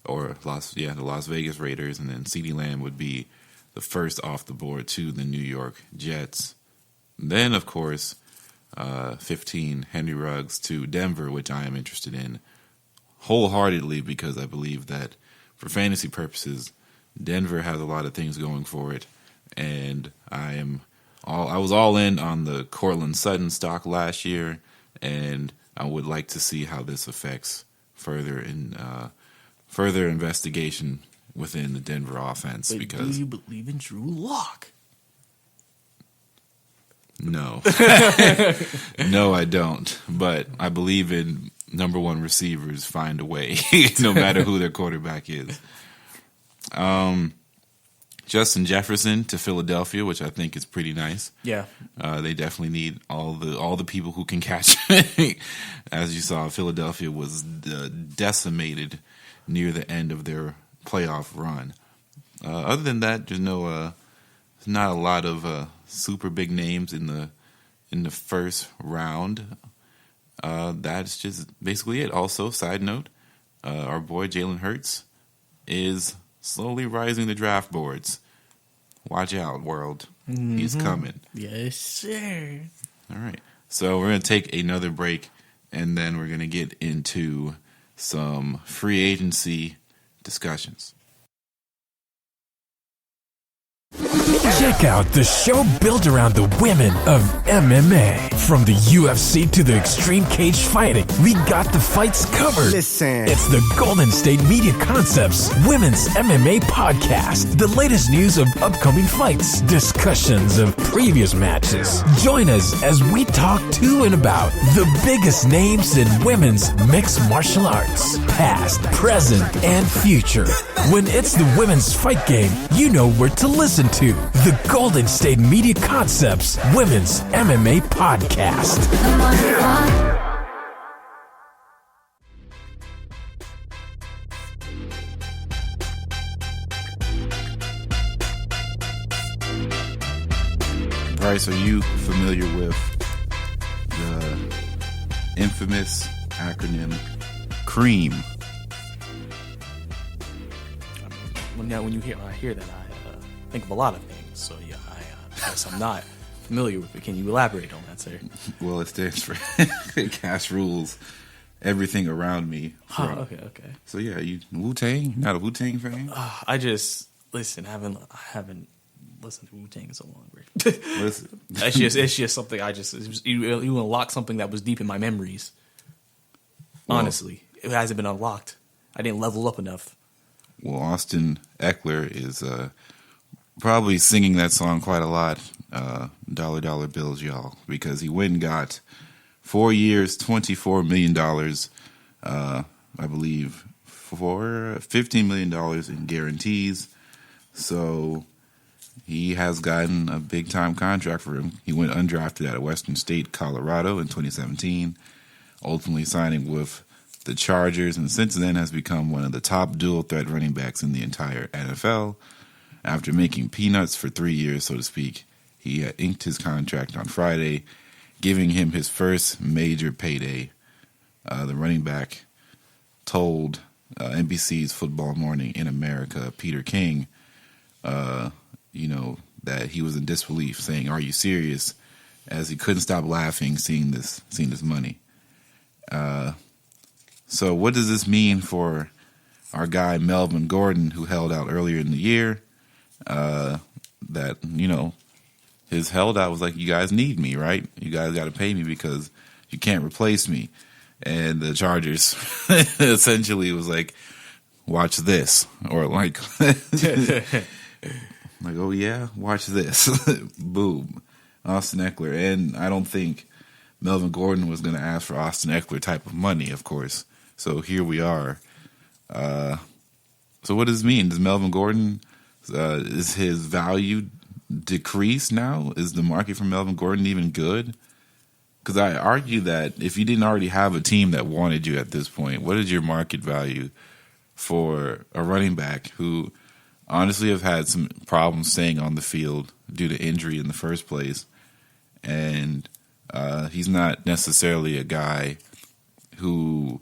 or the Las Vegas Raiders, and then CeeDee Lamb would be the first off the board to the New York Jets. Then, of course, 15 Henry Ruggs to Denver, which I am interested in wholeheartedly because I believe that for fantasy purposes, Denver has a lot of things going for it, and I was all in on the Cortland Sutton stock last year, and I would like to see how this affects further investigation within the Denver offense. but Because do you believe in Drew Lock? no, no, I don't. But I believe in number one receivers find a way, no matter who their quarterback is. Justin Jefferson to Philadelphia, which I think is pretty nice. Yeah. They definitely need all the people who can catch. As you saw, Philadelphia was decimated near the end of their playoff run. Other than that, there's not a lot of super big names in the first round. That's just basically it. Also, side note, our boy Jalen Hurts is slowly rising the draft boards. Watch out, world. Mm-hmm. He's coming. Yes, sir. All right. So we're going to take another break, and then we're going to get into some free agency discussions. Check out the show built around the women of MMA. From the UFC to the extreme cage fighting, we got the fights covered. Listen. It's the Golden State Media Concepts Women's MMA Podcast. The latest news of upcoming fights, discussions of previous matches. Join us as we talk to and about the biggest names in women's mixed martial arts, past, present, and future. When it's the women's fight game, you know where to listen to. The Golden State Media Concepts Women's MMA Podcast. Brice, are you familiar with the infamous acronym CREAM? When I hear that, I think of a lot of things. So yeah, I guess I'm not familiar with it. Can you elaborate on that, sir? Well, it stands for Cash Rules Everything Around Me. Okay. So yeah, you Wu-Tang? Not a Wu-Tang fan? I just listen. I haven't listened to Wu-Tang in so long. Listen. It's just something you unlocked something that was deep in my memories. Well, honestly, it hasn't been unlocked. I didn't level up enough. Well, Austin Eckler is probably singing that song quite a lot, Dollar Dollar Bills, y'all, because he went and got 4 years, $24 million, I believe, for $15 million in guarantees. So he has gotten a big-time contract for him. He went undrafted out of Western State, Colorado in 2017, ultimately signing with the Chargers, and since then has become one of the top dual-threat running backs in the entire NFL. After making peanuts for 3 years, so to speak, he inked his contract on Friday, giving him his first major payday. The running back told NBC's Football Morning in America, Peter King, that he was in disbelief, saying, "Are you serious?" as he couldn't stop laughing seeing this money. So what does this mean for our guy Melvin Gordon, who held out earlier in the year? His held out was like, you guys need me, right? You guys got to pay me because you can't replace me. And the Chargers essentially was like, watch this. Or like, oh yeah, watch this. Boom. Austin Eckler. And I don't think Melvin Gordon was going to ask for Austin Eckler type of money, of course. So here we are. So what does this mean? Does Melvin Gordon Is his value decreased now? Is the market for Melvin Gordon even good? Because I argue that if you didn't already have a team that wanted you at this point, what is your market value for a running back who honestly have had some problems staying on the field due to injury in the first place? And he's not necessarily a guy who,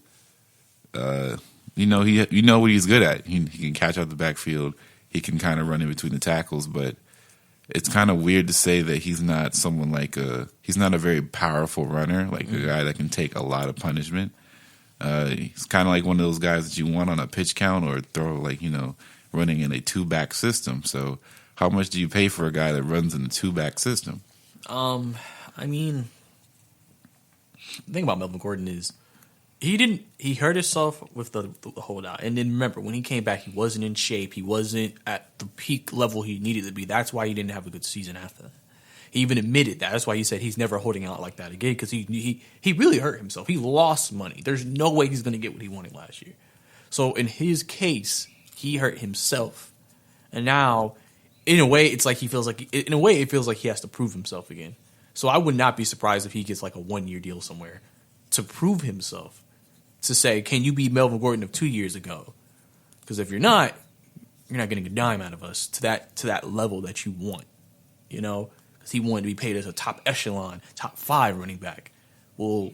you know what he's good at. He can catch out the backfield. He can kind of run in between the tackles, but it's kind of weird to say that he's not someone he's not a very powerful runner, like a guy that can take a lot of punishment. He's kind of like one of those guys that you want on a pitch count or throw, running in a 2-back system. So how much do you pay for a guy that runs in a 2-back system? I mean, the thing about Melvin Gordon is he hurt himself with the holdout. And then remember, when he came back, he wasn't in shape. He wasn't at the peak level he needed to be. That's why he didn't have a good season after that. He even admitted that. That's why he said he's never holding out like that again, because he really hurt himself. He lost money. There's no way he's going to get what he wanted last year. So in his case, he hurt himself. And now, in a way, it feels like he has to prove himself again. So I would not be surprised if he gets like a 1-year deal somewhere to prove himself. To say, can you be Melvin Gordon of 2 years ago? Because if you're not getting a dime out of us to that level that you want, you know. Because he wanted to be paid as a top echelon, top 5 running back. Well,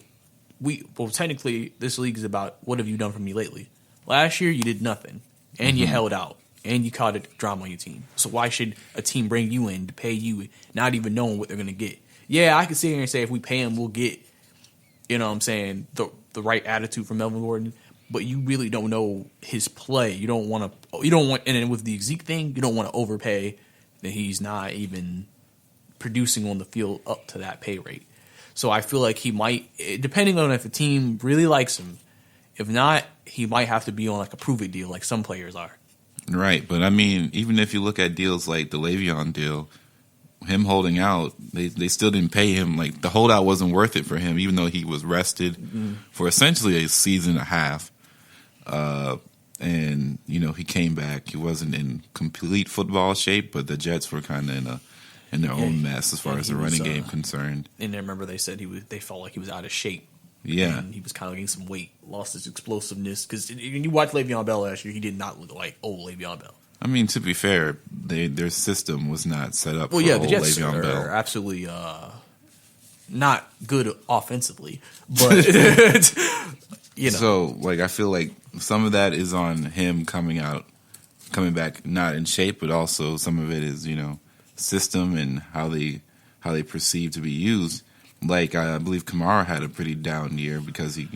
technically, this league is about what have you done for me lately? Last year, you did nothing, and you held out, and you caught a drama on your team. So why should a team bring you in to pay you, not even knowing what they're going to get? Yeah, I can sit here and say if we pay him, we'll get, you know what I'm saying, the right attitude from Melvin Gordon, but you really don't know his play. You don't want, and then with the Zeke thing, you don't want to overpay that he's not even producing on the field up to that pay rate. So I feel like he might, depending on if the team really likes him, if not, he might have to be on like a prove-it deal like some players are. Right, but I mean, even if you look at deals like the Le'Veon deal, him holding out, they still didn't pay him. Like, the holdout wasn't worth it for him, even though he was rested for essentially a season and a half. And, he came back. He wasn't in complete football shape, but the Jets were kind of in their own mess as far as the running game concerned. And I remember they said they felt like he was out of shape. Yeah. And he was kind of gaining some weight, lost his explosiveness. Because when you watch Le'Veon Bell last year, he did not look like old Le'Veon Bell. I mean, to be fair, their system was not set up for the Jets Le'Veon Bell. Are absolutely not good offensively, but So, I feel like some of that is on him coming back not in shape, but also some of it is system and how they perceive to be used. Like, I believe Kamara had a pretty down year because he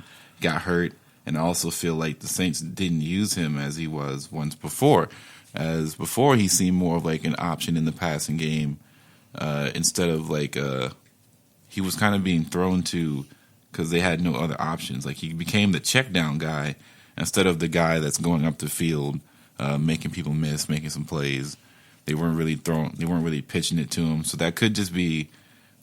got hurt, and I also feel like the Saints didn't use him as he was once before. As before, he seemed more of like an option in the passing game instead of he was kind of being thrown to because they had no other options. Like, he became the check down guy instead of the guy that's going up the field, making people miss, making some plays. They weren't really pitching it to him. So that could just be,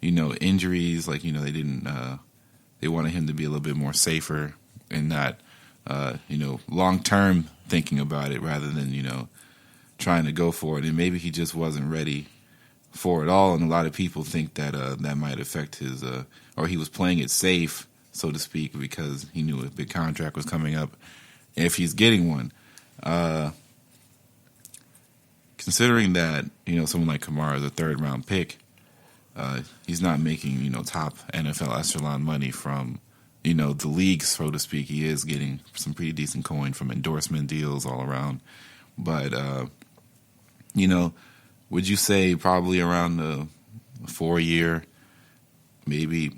injuries. Like, they wanted him to be a little bit more safer and not, long term thinking about it rather than, trying to go for it, and maybe he just wasn't ready for it all. And a lot of people think that that might affect his, or he was playing it safe, so to speak, because he knew a big contract was coming up if he's getting one. Considering that someone like Kamara is a 3rd-round pick, he's not making top NFL echelon money from the league, so to speak. He is getting some pretty decent coin from endorsement deals all around, but. Would you say probably around the 4-year, maybe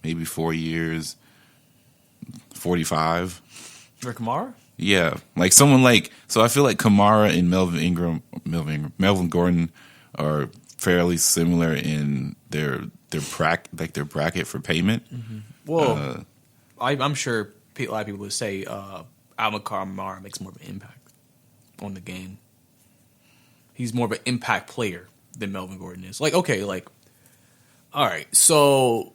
maybe 4 years, 45? For Kamara? Yeah. Like someone so I feel like Kamara and Melvin Gordon are fairly similar in their bracket for payment. Mm-hmm. Well, I'm sure a lot of people would say Alvin Kamara makes more of an impact on the game. He's more of an impact player than Melvin Gordon is. All right, so,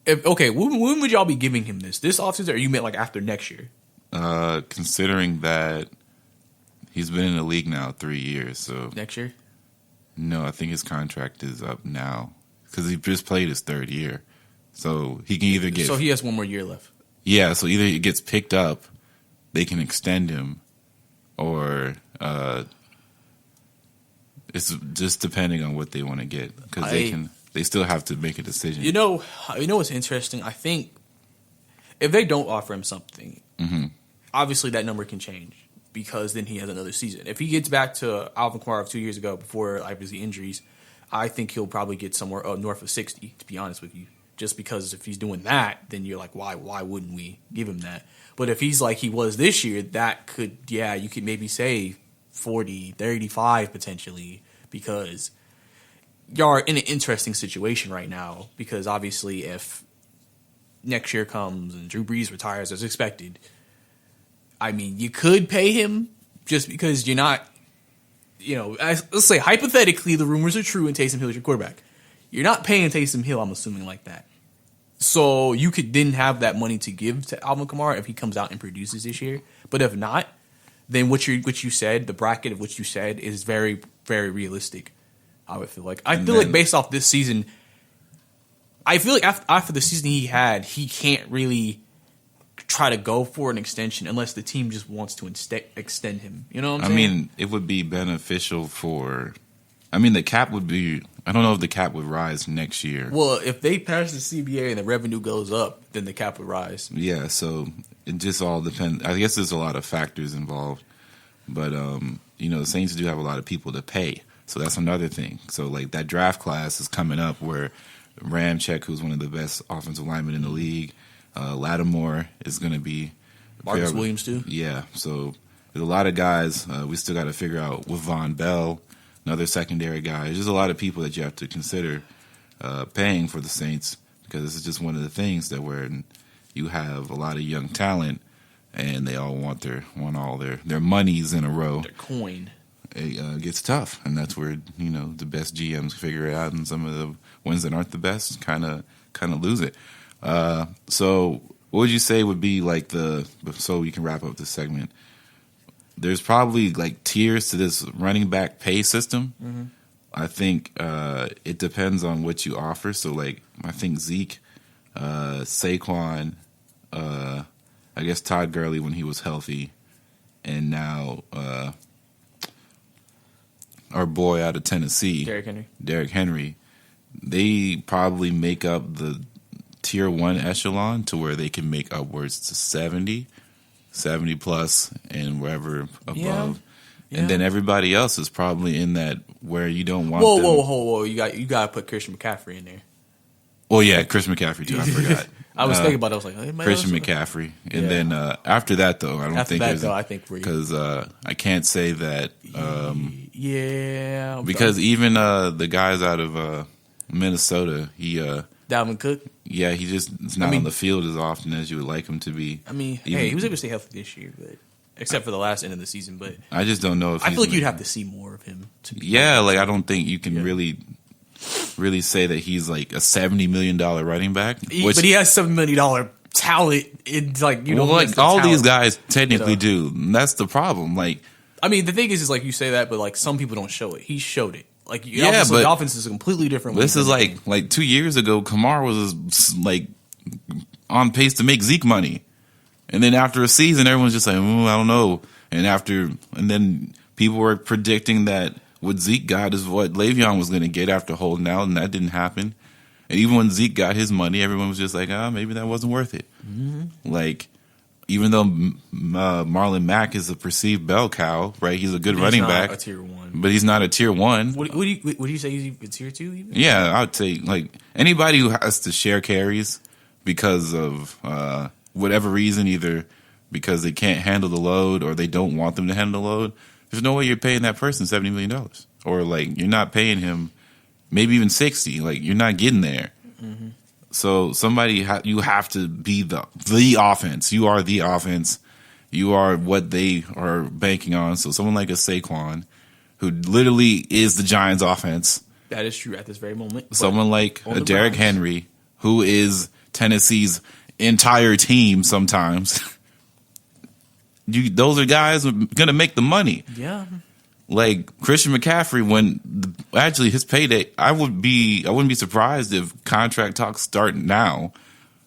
when would y'all be giving him this offseason, or you meant after next year? Considering that He's been in the league now 3 years. So Next year? no, I think his contract is up now because he just played his 3rd year. So he can either get. So he has 1 more year left. Yeah, so either he gets picked up, they can extend him, or it's just depending on what they want to get because they still have to make a decision. You know what's interesting? I think if they don't offer him something, obviously that number can change because then he has another season. If he gets back to Alvin Kamara of 2 years ago before obviously injuries, I think he'll probably get somewhere up north of 60, to be honest with you. Just because if he's doing that, then you're like, why wouldn't we give him that? But if he's like he was this year, that could, you could maybe say 40, 35 potentially, because you're in an interesting situation right now. Because obviously, if next year comes and Drew Brees retires as expected, I mean, you could pay him just because you're not, let's say hypothetically the rumors are true and Taysom Hill is your quarterback. You're not paying Taysom Hill, I'm assuming, like that. So you could then have that money to give to Alvin Kamara if he comes out and produces this year. But if not, then what you said, the bracket of what you said, is very, very realistic. I would feel like. I feel like based off this season, I feel like after the season he had, he can't really try to go for an extension unless the team just wants to extend him. You know what I'm saying? I mean, it would be beneficial for. I mean, the cap would be. I don't know if the cap would rise next year. Well, if they pass the CBA and the revenue goes up, then the cap would rise. Yeah, so it just all depends. I guess there's a lot of factors involved. But, the Saints do have a lot of people to pay. So that's another thing. So, like, that draft class is coming up where Ramczyk, who's one of the best offensive linemen in the league, Lattimore is going to be. Marcus Williams, too? Yeah, so there's a lot of guys. We still got to figure out with Von Bell. Another secondary guy. There's just a lot of people that you have to consider paying for the Saints because this is just one of the things that where you have a lot of young talent and they all want all their monies in a row. Their coin. It gets tough, and that's where the best GMs figure it out, and some of the ones that aren't the best kind of lose it. So, what would you say would be like so you can wrap up this segment? There's probably like tiers to this running back pay system. Mm-hmm. I think it depends on what you offer. So, like, I think Zeke, Saquon, I guess Todd Gurley when he was healthy, and now our boy out of Tennessee, Derrick Henry, they probably make up the tier 1 echelon to where they can make upwards to 70 plus, and wherever above. Yeah. And then everybody else is probably in that where you don't want them. Whoa. You got to put Christian McCaffrey in there. Oh, yeah, Christian McCaffrey, too. I forgot. I was thinking about it. I was like, hey, Christian McCaffrey. And then after that, though, I don't think there's... I think because I can't say that... yeah. Because even the guys out of Minnesota, Dalvin Cook? Yeah, he just is not on the field as often as you would like him to be. I mean, he was able to stay healthy this year, but except for the last end of the season. But I just don't know if I feel like you'd have to see more of him. I don't think you can really say that he's like a $70 million running back. But he has $7 million talent. It's like all these guys technically do. And that's the problem. Like, I mean, the thing is like you say that, but like some people don't show it. He showed it. Like, but the offense is a completely different. This is like 2 years ago, Kamara was like on pace to make Zeke money, and then after a season, everyone's just like, I don't know. And then people were predicting that what Zeke got is what Le'Veon was going to get after holding out, and that didn't happen. And even when Zeke got his money, everyone was just like, maybe that wasn't worth it. Mm-hmm. Like, even though Marlon Mack is a perceived bell cow, right? He's a good running back. A tier 1. But he's not a tier 1. Would you say he's a tier 2 even? Yeah, I would say like anybody who has to share carries because of whatever reason, either because they can't handle the load or they don't want them to handle the load, there's no way you're paying that person $70 million. Or like you're not paying him maybe even 60. Like you're not getting there. Mm-hmm. So you have to be the offense. You are the offense. You are what they are banking on. So someone like a Saquon, who literally is the Giants' offense. That is true at this very moment. Someone like a Derrick Henry, who is Tennessee's entire team sometimes. those are guys who are going to make the money. Yeah. Like Christian McCaffrey, actually his payday, I wouldn't be surprised if contract talks start now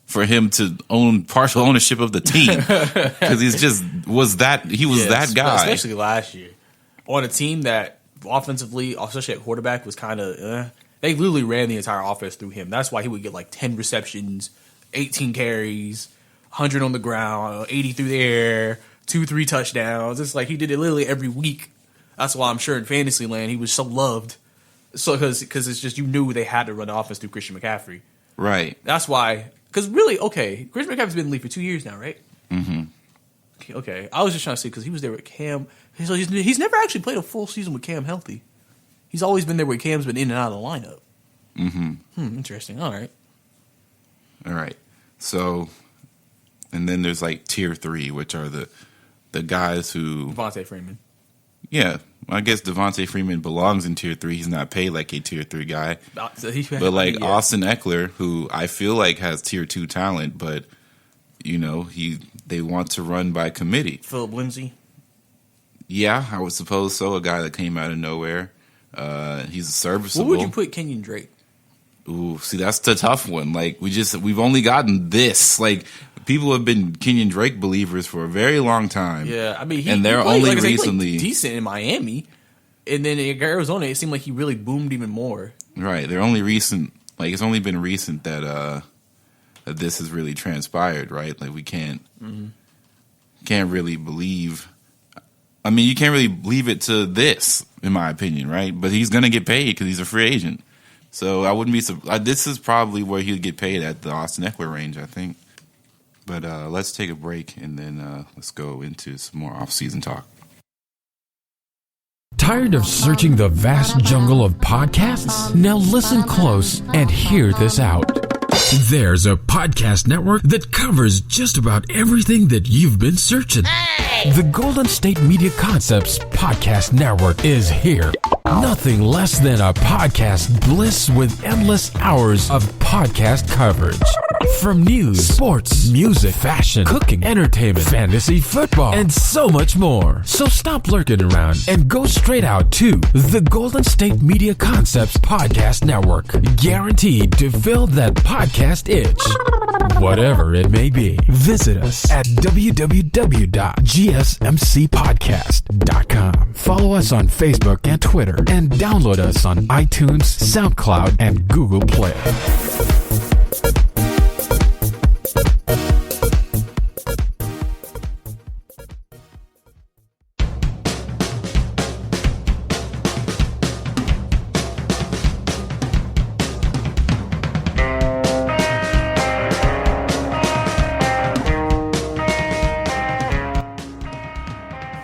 for him to own partial ownership of the team, because he was that guy, especially last year on a team that offensively, especially at quarterback, was kind of they literally ran the entire offense through him. That's why he would get like 10 receptions, 18 carries, 100 on the ground, 80 through the air, 2-3 touchdowns. It's like he did it literally every week. That's why I'm sure in fantasy land he was so loved. So because it's just, you knew they had to run the offense through Christian McCaffrey. Right. That's why. Because really, Christian McCaffrey's been in the league for 2 years now, right? Mm-hmm. Okay. I was just trying to say, because he was there with Cam. So he's never actually played a full season with Cam healthy. He's always been there where Cam's been in and out of the lineup. Mm-hmm. Interesting. All right. So, and then there's like tier 3, which are the guys who... Devontae Freeman. Yeah. I guess Devontae Freeman belongs in tier 3. He's not paid like a tier 3 guy. But like Austin Eckler, who I feel like has tier 2 talent, but they want to run by committee. Philip Lindsay. Yeah, I would suppose so. A guy that came out of nowhere. He's serviceable. What would you put Kenyon Drake? Ooh, see, that's the tough one. Like we've only gotten this. Like people have been Kenyon Drake believers for a very long time. Yeah, I mean, and they're only recently he played decent in Miami, and then in Arizona, it seemed like he really boomed even more. Right, they're only recent. Like it's only been recent that this has really transpired. Right, like we can't really believe. I mean, you can't really leave it to this, in my opinion, right? But he's going to get paid because he's a free agent. So I wouldn't be surprised. This is probably where he'll get paid at the Austin Eckler range, I think. But let's take a break, and then let's go into some more off-season talk. Tired of searching the vast jungle of podcasts? Now listen close and hear this out. There's a podcast network that covers just about everything that you've been searching. The Golden State Media Concepts Podcast Network is here. Nothing less than a podcast bliss with endless hours of podcast coverage. From news, sports, music, fashion, cooking, entertainment, fantasy football, and so much more. So stop lurking around and go straight out to the Golden State Media Concepts Podcast Network. Guaranteed to fill that podcast itch. Whatever it may be. Visit us at www.gsmcpodcast.com. Follow us on Facebook and Twitter, and download us on iTunes, SoundCloud, and Google Play.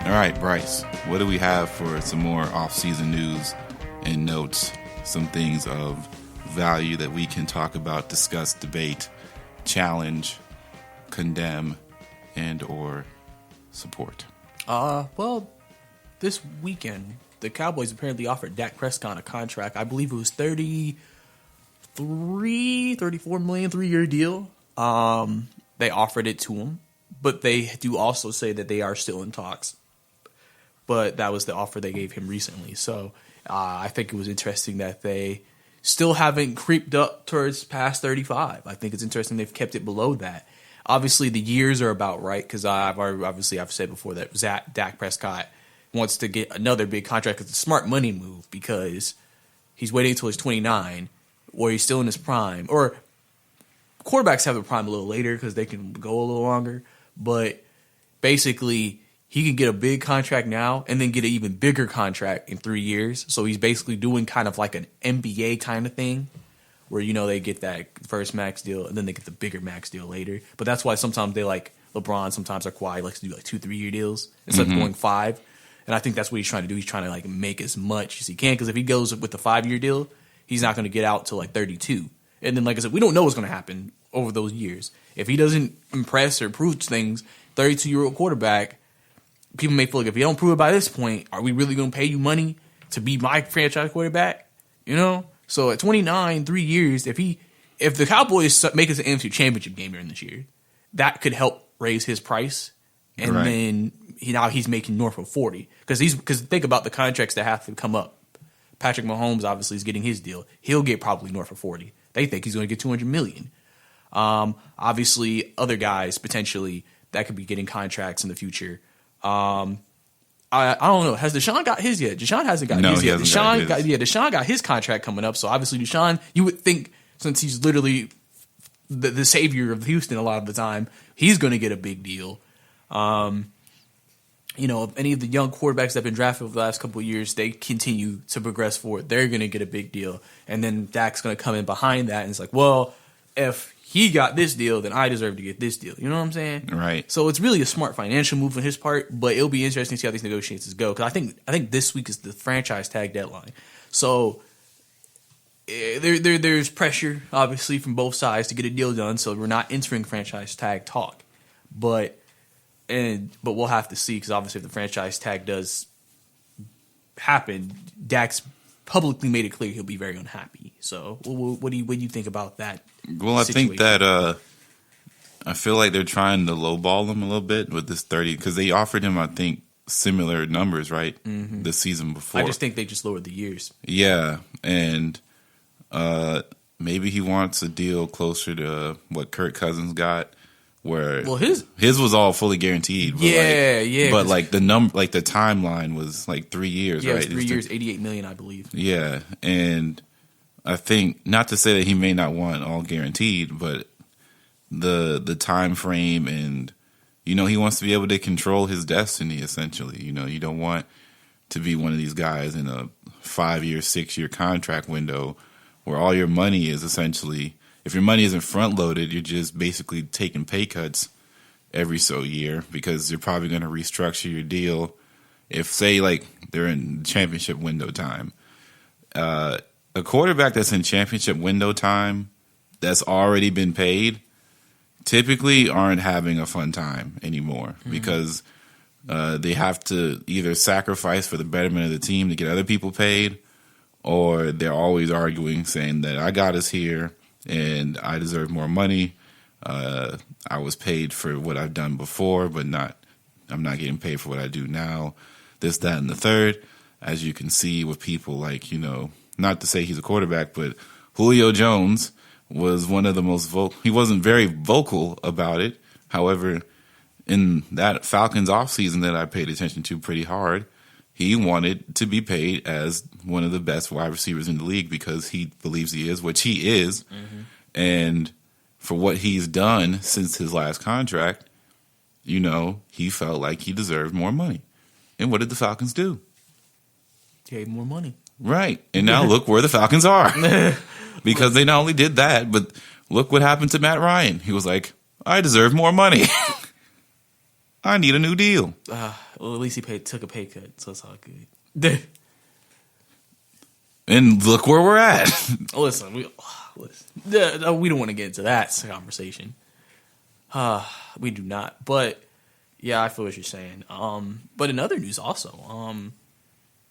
All right, Brice, what do we have for some more off-season news and notes? Some things of value that we can talk about, discuss, debate, challenge, condemn, and or support. Well, this weekend, the Cowboys apparently offered Dak Prescott a contract. I believe it was $34 million, 3-year deal. They offered it to him, but they do also say that they are still in talks. But that was the offer they gave him recently. So I think it was interesting that they still haven't creeped up towards past 35. I think it's interesting they've kept it below that. Obviously, the years are about right because I've said before that Dak Prescott wants to get another big contract. It's a smart money move because he's waiting until he's 29 or he's still in his prime. Or quarterbacks have their prime a little later because they can go a little longer. But basically, he can get a big contract now and then get an even bigger contract in 3 years. So he's basically doing kind of like an NBA kind of thing where, they get that first max deal and then they get the bigger max deal later. But that's why sometimes they LeBron sometimes are quiet. He likes to do like 2-3 year deals instead of going 5. And I think that's what he's trying to do. He's trying to like make as much as he can because if he goes with the 5-year deal, he's not going to get out till like 32. And then, like I said, we don't know what's going to happen over those years. If he doesn't impress or prove things, 32-year-old quarterback, people may feel like if you don't prove it by this point, are we really going to pay you money to be my franchise quarterback? So at 29, 3 years, if the Cowboys make it to the NFC Championship game during this year, that could help raise his price and then now he's making north of 40 because think about the contracts that have to come up. Patrick Mahomes obviously is getting his deal. He'll get probably north of 40. They think he's going to get $200 million. Obviously, other guys potentially that could be getting contracts in the future. I don't know. Has Deshaun got his yet? Deshaun hasn't got his yet. Deshaun got his contract coming up. So obviously, Deshaun, you would think since he's literally the savior of Houston a lot of the time, he's going to get a big deal. If any of the young quarterbacks that have been drafted over the last couple of years, they continue to progress forward, they're going to get a big deal. And then Dak's going to come in behind that, and it's like, well, if he got this deal, then I deserve to get this deal. You know what I'm saying? Right. So it's really a smart financial move on his part, but it'll be interesting to see how these negotiations go. Because I think this week is the franchise tag deadline. So there's pressure, obviously, from both sides to get a deal done. So we're not entering franchise tag talk, but we'll have to see because obviously if the franchise tag does happen, Dak's publicly made it clear he'll be very unhappy. So what do you think about that? Well, I think that I feel like they're trying to lowball him a little bit with this 30 because they offered him, I think, similar numbers, right? Mm-hmm. The season before. I just think they just lowered the years. Yeah, and maybe he wants a deal closer to what Kirk Cousins got. Where his was all fully guaranteed. But But like the the timeline was like 3 years, right? Yeah, 3 years, $88 million, I believe. Yeah, and I think not to say that he may not want all guaranteed, but the time frame and he wants to be able to control his destiny. Essentially, you don't want to be one of these guys in a 5-year, 6-year contract window where all your money is essentially. If your money isn't front loaded, you're just basically taking pay cuts every so year because you're probably going to restructure your deal. If say like they're in championship window time, a quarterback that's in championship window time that's already been paid typically aren't having a fun time anymore because they have to either sacrifice for the betterment of the team to get other people paid, or they're always arguing saying that I got us here. And I deserve more money. I was paid for what I've done before, but I'm not getting paid for what I do now. This, that, and the third. As you can see with people like, not to say he's a quarterback, but Julio Jones was one of the most vocal. He wasn't very vocal about it. However, in that Falcons offseason that I paid attention to pretty hard, he wanted to be paid as one of the best wide receivers in the league because he believes he is, which he is. Mm-hmm. And for what he's done since his last contract, he felt like he deserved more money. And what did the Falcons do? Gave more money. Right. And now look where the Falcons are. Because they not only did that, but look what happened to Matt Ryan. He was like, I deserve more money. I need a new deal. Well, at least he took a pay cut, so it's all good. And look where we're at. Listen, we don't want to get into that conversation. We do not. But yeah, I feel what you're saying. But in other news, also,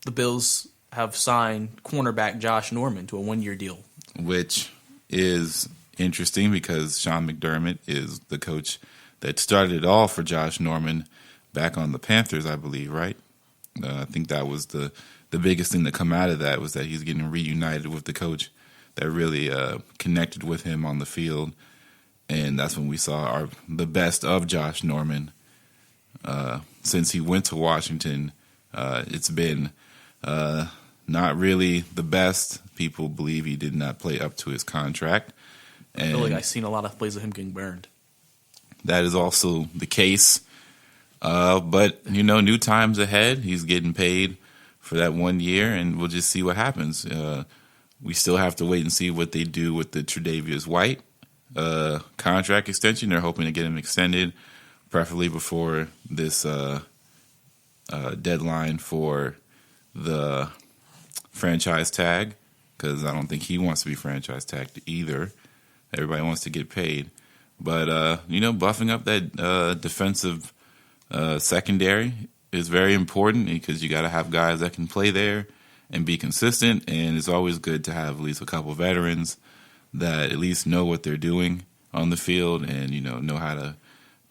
the Bills have signed cornerback Josh Norman to a 1-year deal, which is interesting because Sean McDermott is the coach that started it all for Josh Norman back on the Panthers, I believe, right? I think that was the biggest thing that come out of that was that he's getting reunited with the coach that really connected with him on the field. And that's when we saw the best of Josh Norman. Since he went to Washington, it's been not really the best. People believe he did not play up to his contract. And I feel like I've seen a lot of plays of him getting burned. That is also the case. But, new times ahead. He's getting paid for that 1 year, and we'll just see what happens. We still have to wait and see what they do with the Tre'Davious White contract extension. They're hoping to get him extended, preferably before this deadline for the franchise tag, because I don't think he wants to be franchise tagged either. Everybody wants to get paid. But, buffing up that defensive secondary is very important because you got to have guys that can play there and be consistent. And it's always good to have at least a couple veterans that at least know what they're doing on the field and, know how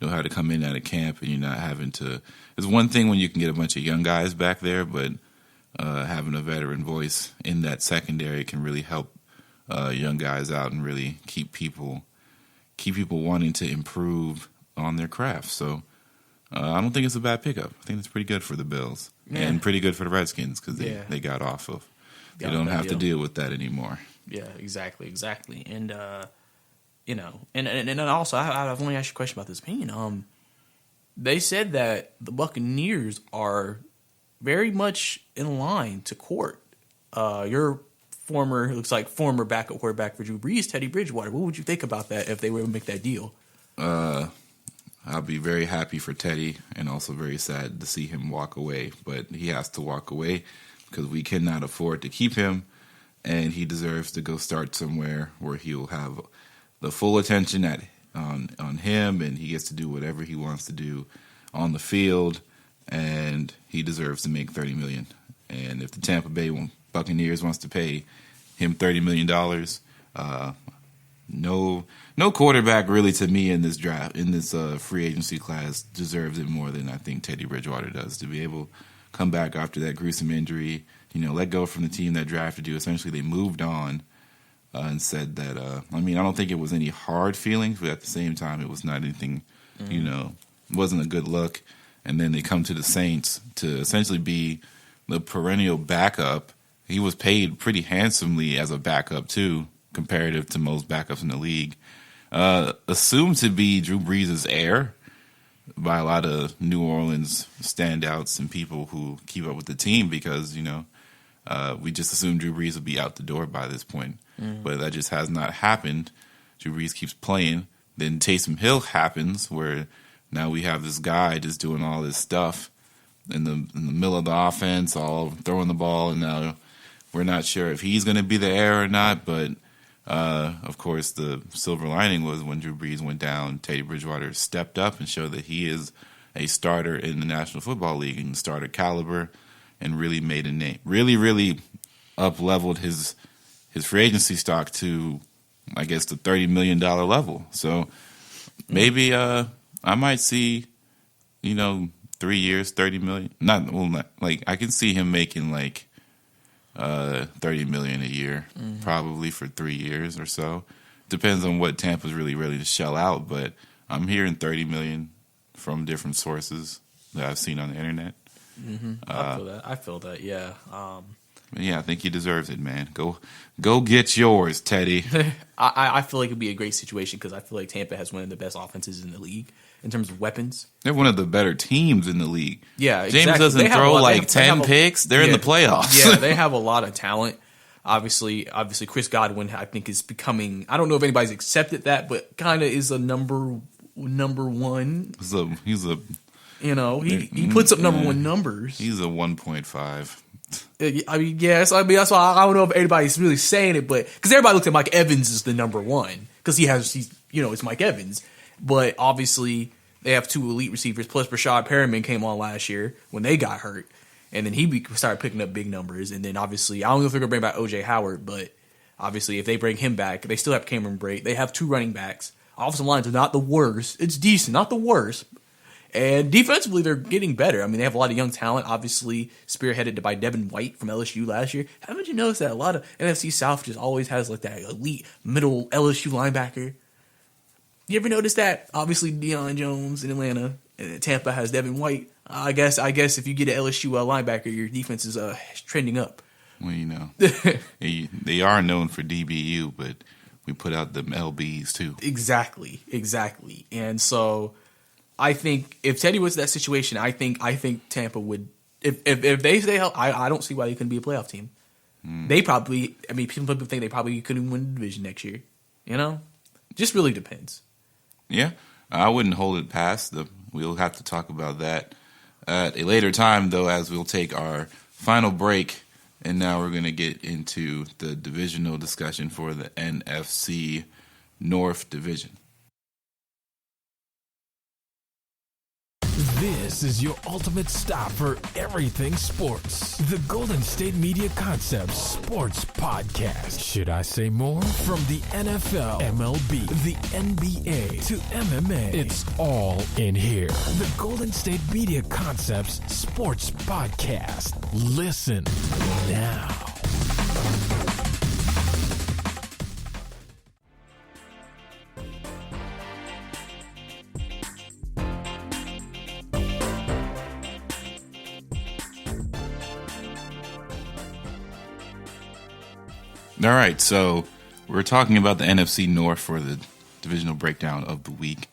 know how to come in at a camp, and you're not having to. It's one thing when you can get a bunch of young guys back there, but having a veteran voice in that secondary can really help young guys out and really keep people wanting to improve on their craft. So I don't think it's a bad pickup. I think it's pretty good for the Bills and pretty good for the Redskins because they got off of. They don't have to deal with that anymore. Yeah, exactly. And and also I've only asked you a question about this opinion. They said that the Buccaneers are very much in line to court your former backup quarterback for Drew Brees, Teddy Bridgewater. What would you think about that if they were to make that deal? I'll be very happy for Teddy and also very sad to see him walk away. But he has to walk away because we cannot afford to keep him, and he deserves to go start somewhere where he'll have the full attention on him, and he gets to do whatever he wants to do on the field, and he deserves to make $30 million. And if the Tampa Bay Buccaneers wants to pay him $30 million, no quarterback really to me in this draft, in this free agency class, deserves it more than I think Teddy Bridgewater does. To be able to come back after that gruesome injury, let go from the team that drafted you. Essentially, they moved on and said that. I don't think it was any hard feelings, but at the same time, it was not anything. It wasn't a good look. And then they come to the Saints to essentially be the perennial backup. He was paid pretty handsomely as a backup too, comparative to most backups in the league. Assumed to be Drew Brees' heir by a lot of New Orleans standouts and people who keep up with the team because, we just assumed Drew Brees would be out the door by this point. But that just has not happened. Drew Brees keeps playing. Then Taysom Hill happens where now we have this guy just doing all this stuff in the middle of the offense, all throwing the ball, and now we're not sure if he's going to be the heir or not, but of course, the silver lining was when Drew Brees went down, Teddy Bridgewater stepped up and showed that he is a starter in the National Football League and starter caliber and really made a name. Really, really up-leveled his free agency stock to, I guess, the $30 million level. So maybe I might see, 3 years, $30 million. I can see him making $30 million a year, probably for 3 years or so. Depends on what Tampa's really ready to shell out, but I'm hearing $30 million from different sources that I've seen on the internet. I feel that. Yeah. Yeah, I think he deserves it, man. Go get yours, Teddy. I feel like it'd be a great situation because I feel like Tampa has one of the best offenses in the league in terms of weapons. They're one of the better teams in the league. Yeah, James doesn't throw 10 picks. They're in the playoffs. Yeah, they have a lot of talent. Obviously, Chris Godwin, I think, is becoming. I don't know if anybody's accepted that, but kind of is a number one. He's a. He puts up number one numbers. He's a 1.5. Yes. That's why I don't know if anybody's really saying it, but because everybody looks at Mike Evans as the number one because it's Mike Evans. But obviously, they have two elite receivers. Plus, Rashad Perriman came on last year when they got hurt, and then he started picking up big numbers. And then obviously, I don't know if they're gonna bring back OJ Howard, but obviously, if they bring him back, they still have Cameron Brate. They have two running backs. Offensive lines are not the worst. It's decent, not the worst. And defensively, they're getting better. They have a lot of young talent, obviously spearheaded by Devin White from LSU last year. Haven't you noticed that a lot of NFC South just always has that elite middle LSU linebacker? You ever notice that? Obviously, Deion Jones in Atlanta, and Tampa has Devin White. I guess if you get an LSU linebacker, your defense is trending up. Well, they are known for DBU, but we put out them LBs too. Exactly. And so I think if Teddy was in that situation, I think Tampa would. If they stay healthy, I don't see why they couldn't be a playoff team. They probably. People think they probably couldn't win the division next year. Just really depends. Yeah, I wouldn't hold it past. We'll have to talk about that at a later time, though, as we'll take our final break. And now we're going to get into the divisional discussion for the NFC North Division. This is your ultimate stop for everything sports. The Golden State Media Concepts Sports Podcast. Should I say more? From the NFL, MLB, the NBA to MMA, it's all in here. The Golden State Media Concepts Sports Podcast. Listen now. All right, so we're talking about the NFC North for the divisional breakdown of the week.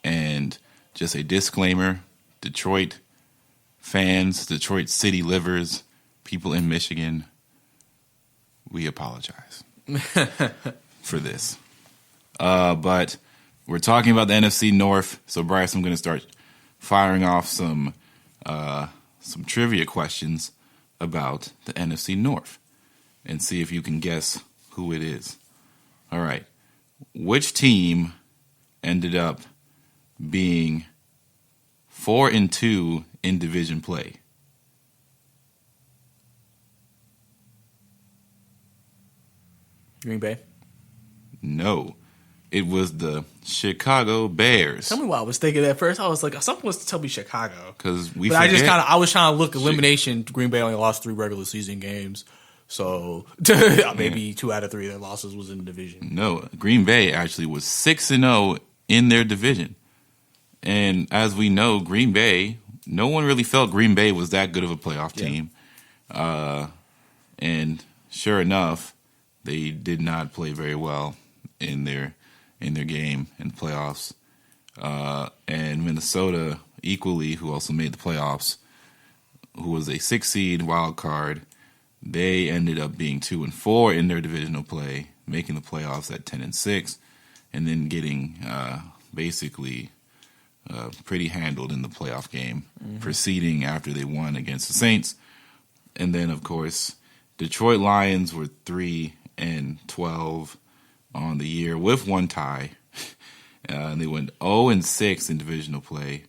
And just a disclaimer, Detroit fans, Detroit City livers, people in Michigan, we apologize for this. But we're talking about the NFC North. So, Brice, I'm going to start firing off some trivia questions about the NFC North and see if you can guess who it is. All right. Which team ended up being 4-2 in division play? Green Bay? No. It was the Chicago Bears. Tell me why I was thinking that first. I was like, something was to tell me Chicago. Because I was trying to look elimination. Green Bay only lost 3 regular season games. So maybe 2 out of 3 of their losses was in the division. No, Green Bay actually was 6-0 in their division. And as we know, Green Bay, no one really felt Green Bay was that good of a playoff team. And sure enough, they did not play very well in their game in the playoffs. And Minnesota, equally, who also made the playoffs, who was a 6-seed wild card, they ended up being 2-4 in their divisional play, making the playoffs at 10-6, and then getting basically pretty handled in the playoff game, proceeding after they won against the Saints. And then, of course, Detroit Lions were 3-12 on the year with 1 tie. And they went 0-6 in divisional play,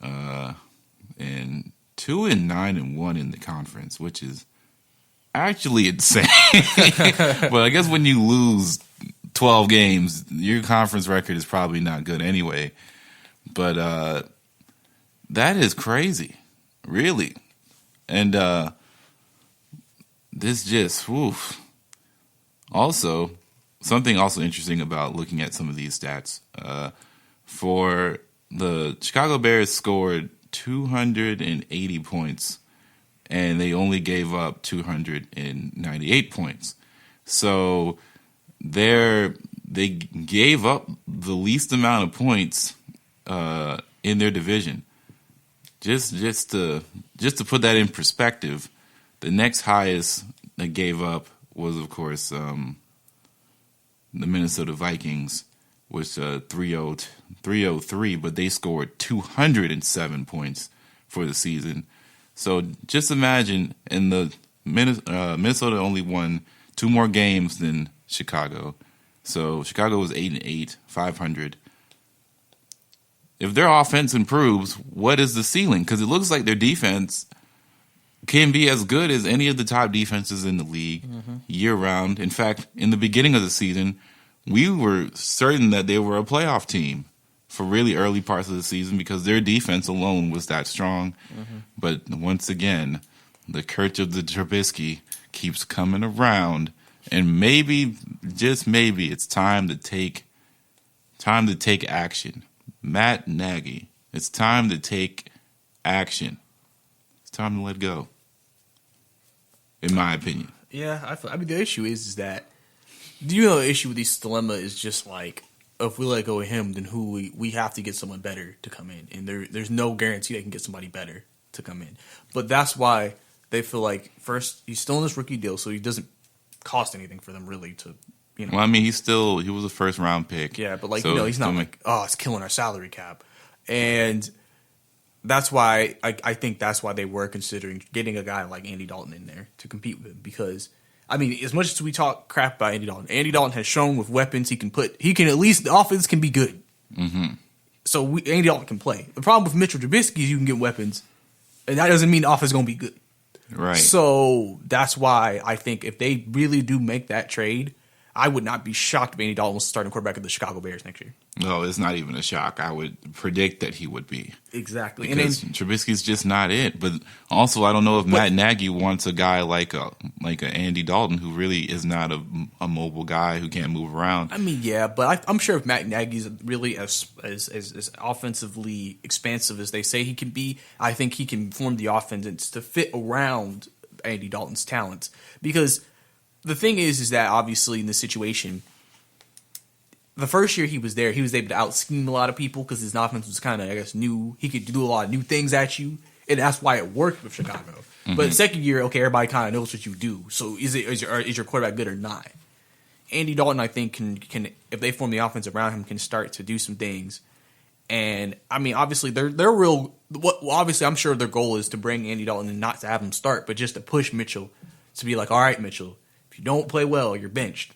and 2-9-1 in the conference, which is actually insane. But I guess when you lose 12 games, your conference record is probably not good anyway. But that is crazy, really. And this just, oof. Also, something also interesting about looking at some of these stats. For the Chicago Bears scored 280 points, and they only gave up 298 points. So they gave up the least amount of points in their division. Just to put that in perspective, the next highest they gave up was, of course, the Minnesota Vikings, was 303, but they scored 207 points for the season. So just imagine, and the Minnesota only won 2 more games than Chicago. So Chicago was 8-8, 500. If their offense improves, what is the ceiling? Because it looks like their defense can be as good as any of the top defenses in the league year round. In fact, in the beginning of the season, we were certain that they were a playoff team for really early parts of the season because their defense alone was that strong. But once again, the curse of the Trubisky keeps coming around, and maybe, just maybe, it's time to take action. Matt Nagy, it's time to take action. It's time to let go, in my opinion. Yeah, I mean, the issue is that, the issue with this dilemma is just like, if we let go of him, then we have to get someone better to come in. And there's no guarantee they can get somebody better to come in. But that's why they feel like, first, he's still in this rookie deal, so he doesn't cost anything for them really to, Well, I mean, he was a first-round pick. Yeah, but he's not like, it's killing our salary cap. And that's why, I think that's why they were considering getting a guy like Andy Dalton in there to compete with him. Because, I mean, as much as we talk crap about Andy Dalton has shown with weapons the offense can be good. So Andy Dalton can play. The problem with Mitchell Trubisky is you can get weapons, and that doesn't mean the offense is going to be good. Right. So that's why I think if they really do make that trade, I would not be shocked if Andy Dalton was starting quarterback of the Chicago Bears next year. No, it's not even a shock. I would predict that he would be. Exactly. Because Trubisky's just not it. But also, I don't know if Matt Nagy wants a guy like a Andy Dalton who really is not a mobile guy who can't move around. I mean, yeah, but I'm sure if Matt Nagy's really as offensively expansive as they say he can be, I think he can form the offense to fit around Andy Dalton's talents. Because the thing is that obviously in this situation, the first year he was there, he was able to out-scheme a lot of people because his offense was kind of, I guess, new. He could do a lot of new things at you, and that's why it worked with Chicago. Mm-hmm. But the second year, okay, everybody kind of knows what you do. So is your quarterback good or not? Andy Dalton, I think, can if they form the offense around him, can start to do some things. And I mean, obviously, they're real. Obviously, I'm sure their goal is to bring Andy Dalton and not to have him start, but just to push Mitchell to be like, all right, Mitchell, if you don't play well, you're benched.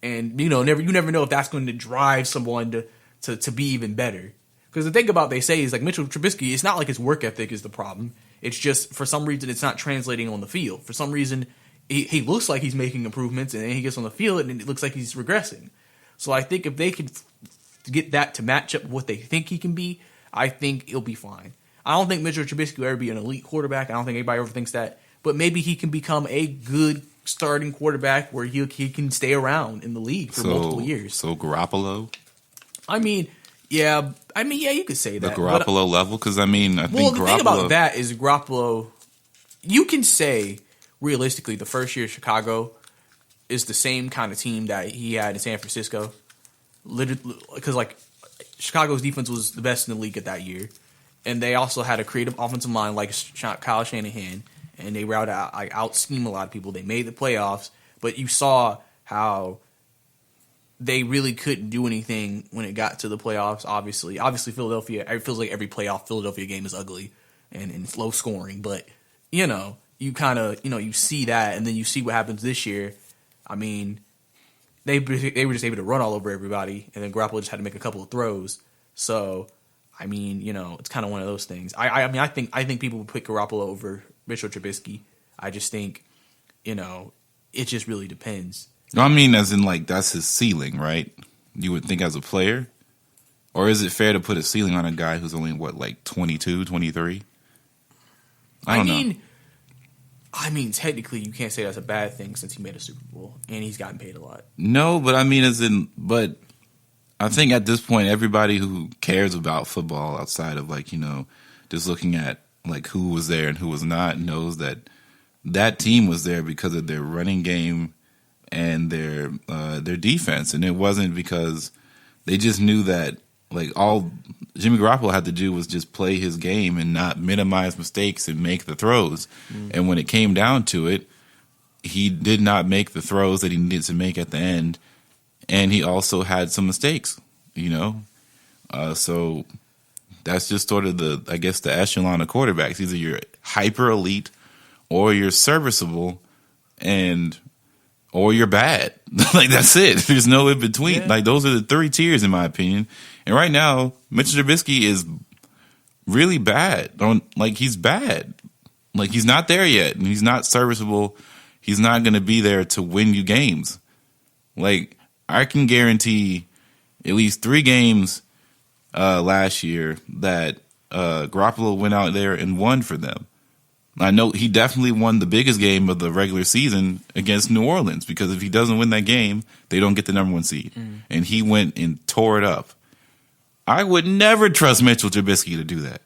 And you never know if that's going to drive someone to be even better. Because the thing about they say is like Mitchell Trubisky, it's not like his work ethic is the problem. It's just for some reason it's not translating on the field. For some reason he looks like he's making improvements, and then he gets on the field and it looks like he's regressing. So I think if they could get that to match up with what they think he can be, I think it'll be fine. I don't think Mitchell Trubisky will ever be an elite quarterback. I don't think anybody ever thinks that. But maybe he can become a good starting quarterback where he can stay around in the league for multiple years. So Garoppolo? I mean, yeah, you could say that. The Garoppolo level? Because, I think Garoppolo... the thing about that is Garoppolo, you can say, realistically, the first year of Chicago is the same kind of team that he had in San Francisco. Because, Chicago's defense was the best in the league at that year. And they also had a creative offensive line like Kyle Shanahan. And they were out scheme a lot of people. They made the playoffs, but you saw how they really couldn't do anything when it got to the playoffs. Obviously, Philadelphia. It feels like every playoff Philadelphia game is ugly and it's low scoring. But you kind of you see that, and then you see what happens this year. I mean, they were just able to run all over everybody, and then Garoppolo just had to make a couple of throws. So, I mean, it's kind of one of those things. I think people would pick Garoppolo over Mitchell Trubisky. I just think, it just really depends. I mean, as in, that's his ceiling, right? You would think as a player? Or is it fair to put a ceiling on a guy who's only, 22, 23? I don't know. I mean, technically, you can't say that's a bad thing since he made a Super Bowl and he's gotten paid a lot. No, but but I think at this point, everybody who cares about football outside of, just looking at, who was there and who was not, knows that team was there because of their running game and their defense. And it wasn't because they just knew that, all Jimmy Garoppolo had to do was just play his game and not minimize mistakes and make the throws. Mm. And when it came down to it, he did not make the throws that he needed to make at the end. And he also had some mistakes, so that's just sort of the echelon of quarterbacks. Either you're hyper elite or you're serviceable or you're bad. That's it. There's no in between. Yeah. Those are the three tiers in my opinion. And right now, Mitchell Trubisky is really bad. He's bad. He's not there yet, and he's not serviceable. He's not going to be there to win you games. I can guarantee at least 3 games last year that Garoppolo went out there and won for them. I know he definitely won the biggest game of the regular season against New Orleans, because if he doesn't win that game, they don't get the number 1 seed. Mm. And he went and tore it up. I would never trust Mitchell Trubisky to do that.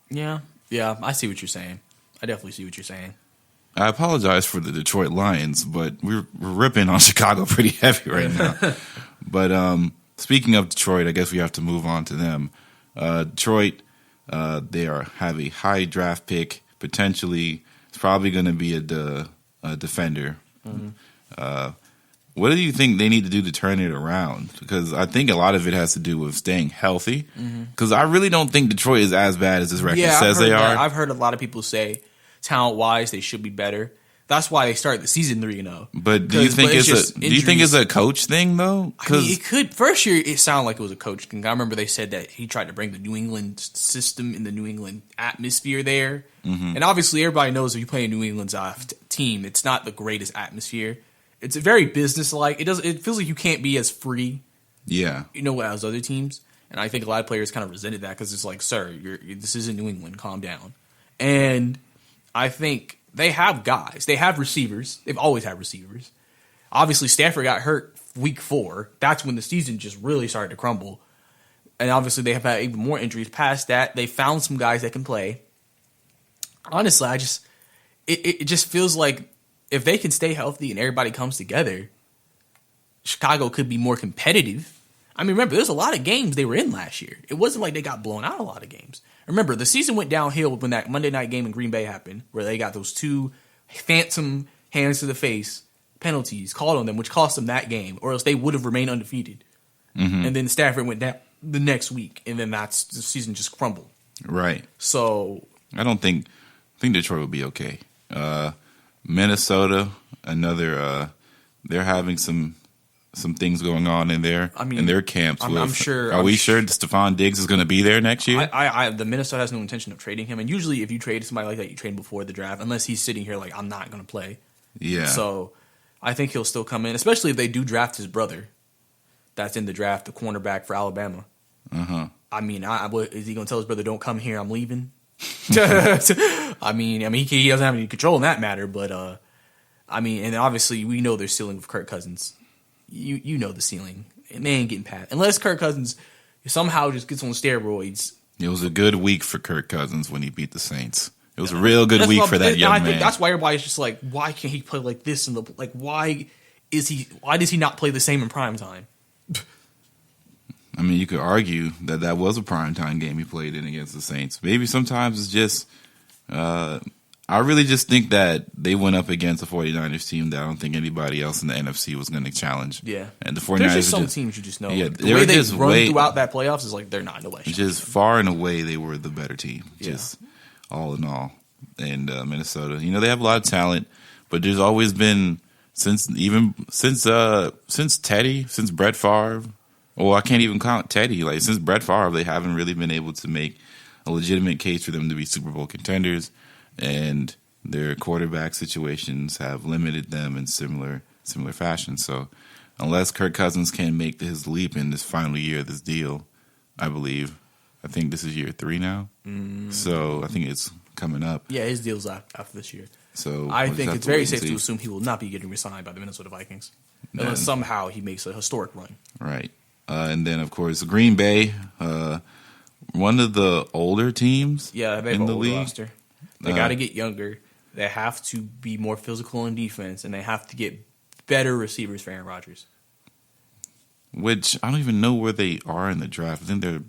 Yeah, I see what you're saying. I definitely see what you're saying. I apologize for the Detroit Lions, but we're ripping on Chicago pretty heavy right now. But speaking of Detroit, I guess we have to move on to them. Detroit, they have a high draft pick. Potentially, it's probably going to be a defender. Mm-hmm. What do you think they need to do to turn it around? Because I think a lot of it has to do with staying healthy. Because I really don't think Detroit is as bad as this record says they are. I've heard a lot of people say talent-wise they should be better. That's why they started the season 3-0. But do you think it's a coach thing though? I mean, it could. First year, it sounded like it was a coach thing. I remember they said that he tried to bring the New England system and the New England atmosphere there. Mm-hmm. And obviously, everybody knows if you play a New England's team, it's not the greatest atmosphere. It's very business-like. It feels like you can't be as free. Yeah, as other teams. And I think a lot of players kind of resented that because it's like, sir, this isn't New England. Calm down. And I think they have guys. They have receivers. They've always had receivers. Obviously, Stafford got hurt week 4. That's when the season just really started to crumble. And obviously, they have had even more injuries past that. They found some guys that can play. Honestly, it just feels like if they can stay healthy and everybody comes together, Chicago could be more competitive. I mean, remember, there's a lot of games they were in last year. It wasn't like they got blown out a lot of games. Remember, the season went downhill when that Monday night game in Green Bay happened, where they got those 2 phantom hands to the face penalties called on them, which cost them that game, or else they would have remained undefeated. Mm-hmm. And then Stafford went down the next week, and then the season just crumbled. Right. So I think Detroit will be okay. Minnesota, another. They're having some things going on in there. I mean, in their camps. I'm sure. Are we sure Stephon Diggs is going to be there next year? The Minnesota has no intention of trading him. And usually, if you trade somebody like that, you trade before the draft, unless he's sitting here like, I'm not going to play. Yeah. So I think he'll still come in, especially if they do draft his brother. That's in the draft, the cornerback for Alabama. Uh-huh. I mean, is he going to tell his brother, "Don't come here, I'm leaving"? I mean, he doesn't have any control in that matter. But and obviously we know their ceiling with Kirk Cousins. You know the ceiling, and they ain't getting past unless Kirk Cousins somehow just gets on steroids. It was a good week for Kirk Cousins when he beat the Saints. It was a real good week for that young man. I think that's why everybody's just like, why can't he play like this? Why does he not play the same in prime time? I mean, you could argue that was a primetime game he played in against the Saints. Maybe sometimes it's just I really just think that they went up against a 49ers team that I don't think anybody else in the NFC was going to challenge. Yeah. And the 49ers There's just some teams you just know. Yeah, the way they run throughout that playoffs is like they're not no way. Just far and away they were the better team. Just all in all. And Minnesota, they have a lot of talent, but there's always been since Teddy, since Brett Favre. Well, I can't even count Teddy. Like, since Brett Favre, they haven't really been able to make a legitimate case for them to be Super Bowl contenders, and their quarterback situations have limited them in similar fashion. So, unless Kirk Cousins can make his leap in this final year of this deal, I think this is year 3 now. So, I think it's coming up. Yeah, his deal's after this year. So, I think it's very safe to assume he will not be getting re-signed by the Minnesota Vikings unless somehow he makes a historic run. Right. And then, of course, Green Bay, one of the older teams they have in the league. Roster. They got to get younger. They have to be more physical in defense, and they have to get better receivers for Aaron Rodgers. Which, I don't even know where they are in the draft. I think they're...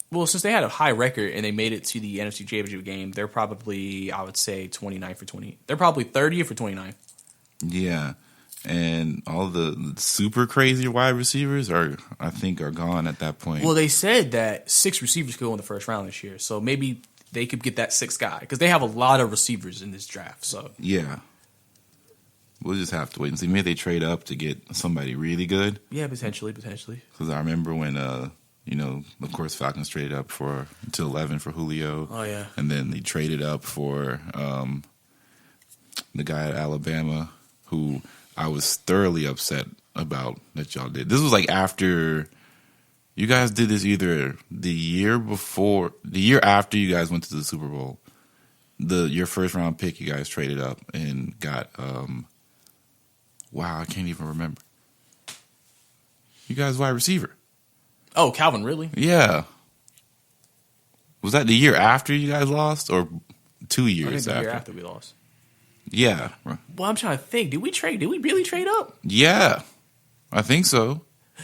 Well, since they had a high record and they made it to the NFC Championship game, they're probably, I would say, 29 for 20. They're probably 30 for 29. Yeah. And all the super crazy wide receivers are gone at that point. Well, they said that 6 receivers could go in the first round this year, so maybe they could get that 6th guy because they have a lot of receivers in this draft. So yeah, we'll just have to wait and see. Maybe they trade up to get somebody really good. Yeah, potentially. Because I remember when of course Falcons traded up to 11 for Julio. Oh yeah, and then they traded up for the guy at Alabama who I was thoroughly upset about that y'all did. This was like after you guys did this, either the year after you guys went to the Super Bowl. Your first round pick, you guys traded up and got I can't even remember. You guys wide receiver. Oh, Calvin Ridley? Yeah. Was that the year after you guys lost or 2 years after? The year after we lost. Yeah. Well, I'm trying to think. Did we really trade up? Yeah. I think so.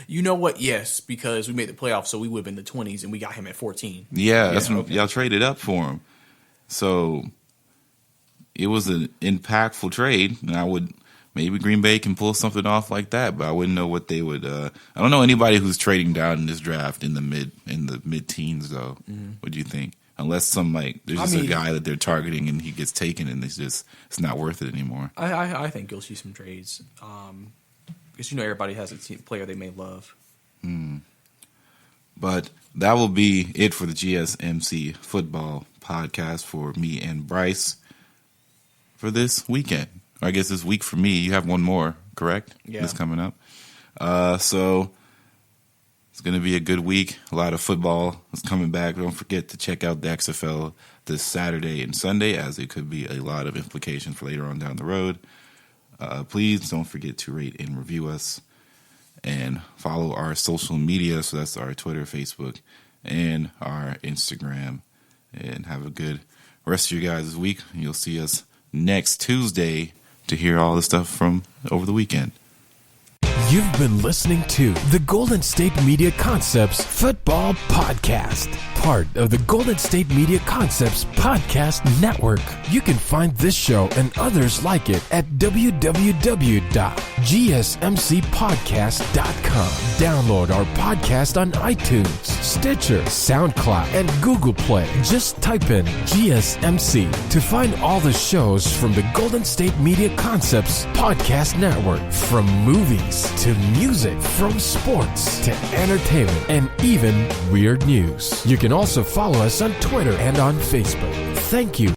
You know what? Yes, because we made the playoffs, so we would have been in the 20s, and we got him at 14. Yeah, that's when y'all traded up for him. So it was an impactful trade, and maybe Green Bay can pull something off like that, but I wouldn't know what they would. I don't know anybody who's trading down in this draft in the mid-teens though. Mm-hmm. What do you think? unless there's just a guy that they're targeting and he gets taken and it's not worth it anymore. I think you'll see some trades because everybody has a player they may love. But that will be it for the GSMC football podcast for me and Brice for this weekend. Or I guess this week for me. You have one more, correct? Yeah. That's coming up. So it's going to be a good week. A lot of football is coming back. Don't forget to check out the XFL this Saturday and Sunday, as it could be a lot of implications for later on down the road. Please don't forget to rate and review us and follow our social media. So that's our Twitter, Facebook, and our Instagram. And have a good rest of you guys this week. You'll see us next Tuesday to hear all the stuff from over the weekend. You've been listening to the Golden State Media Concepts Football Podcast, part of the Golden State Media Concepts Podcast Network. You can find this show and others like it at www.gsmcpodcast.com. Download our podcast on iTunes, Stitcher, SoundCloud, and Google Play. Just type in GSMC to find all the shows from the Golden State Media Concepts Podcast Network, from movies to music, from sports to entertainment, and even weird news. You can also follow us on Twitter and on Facebook. Thank you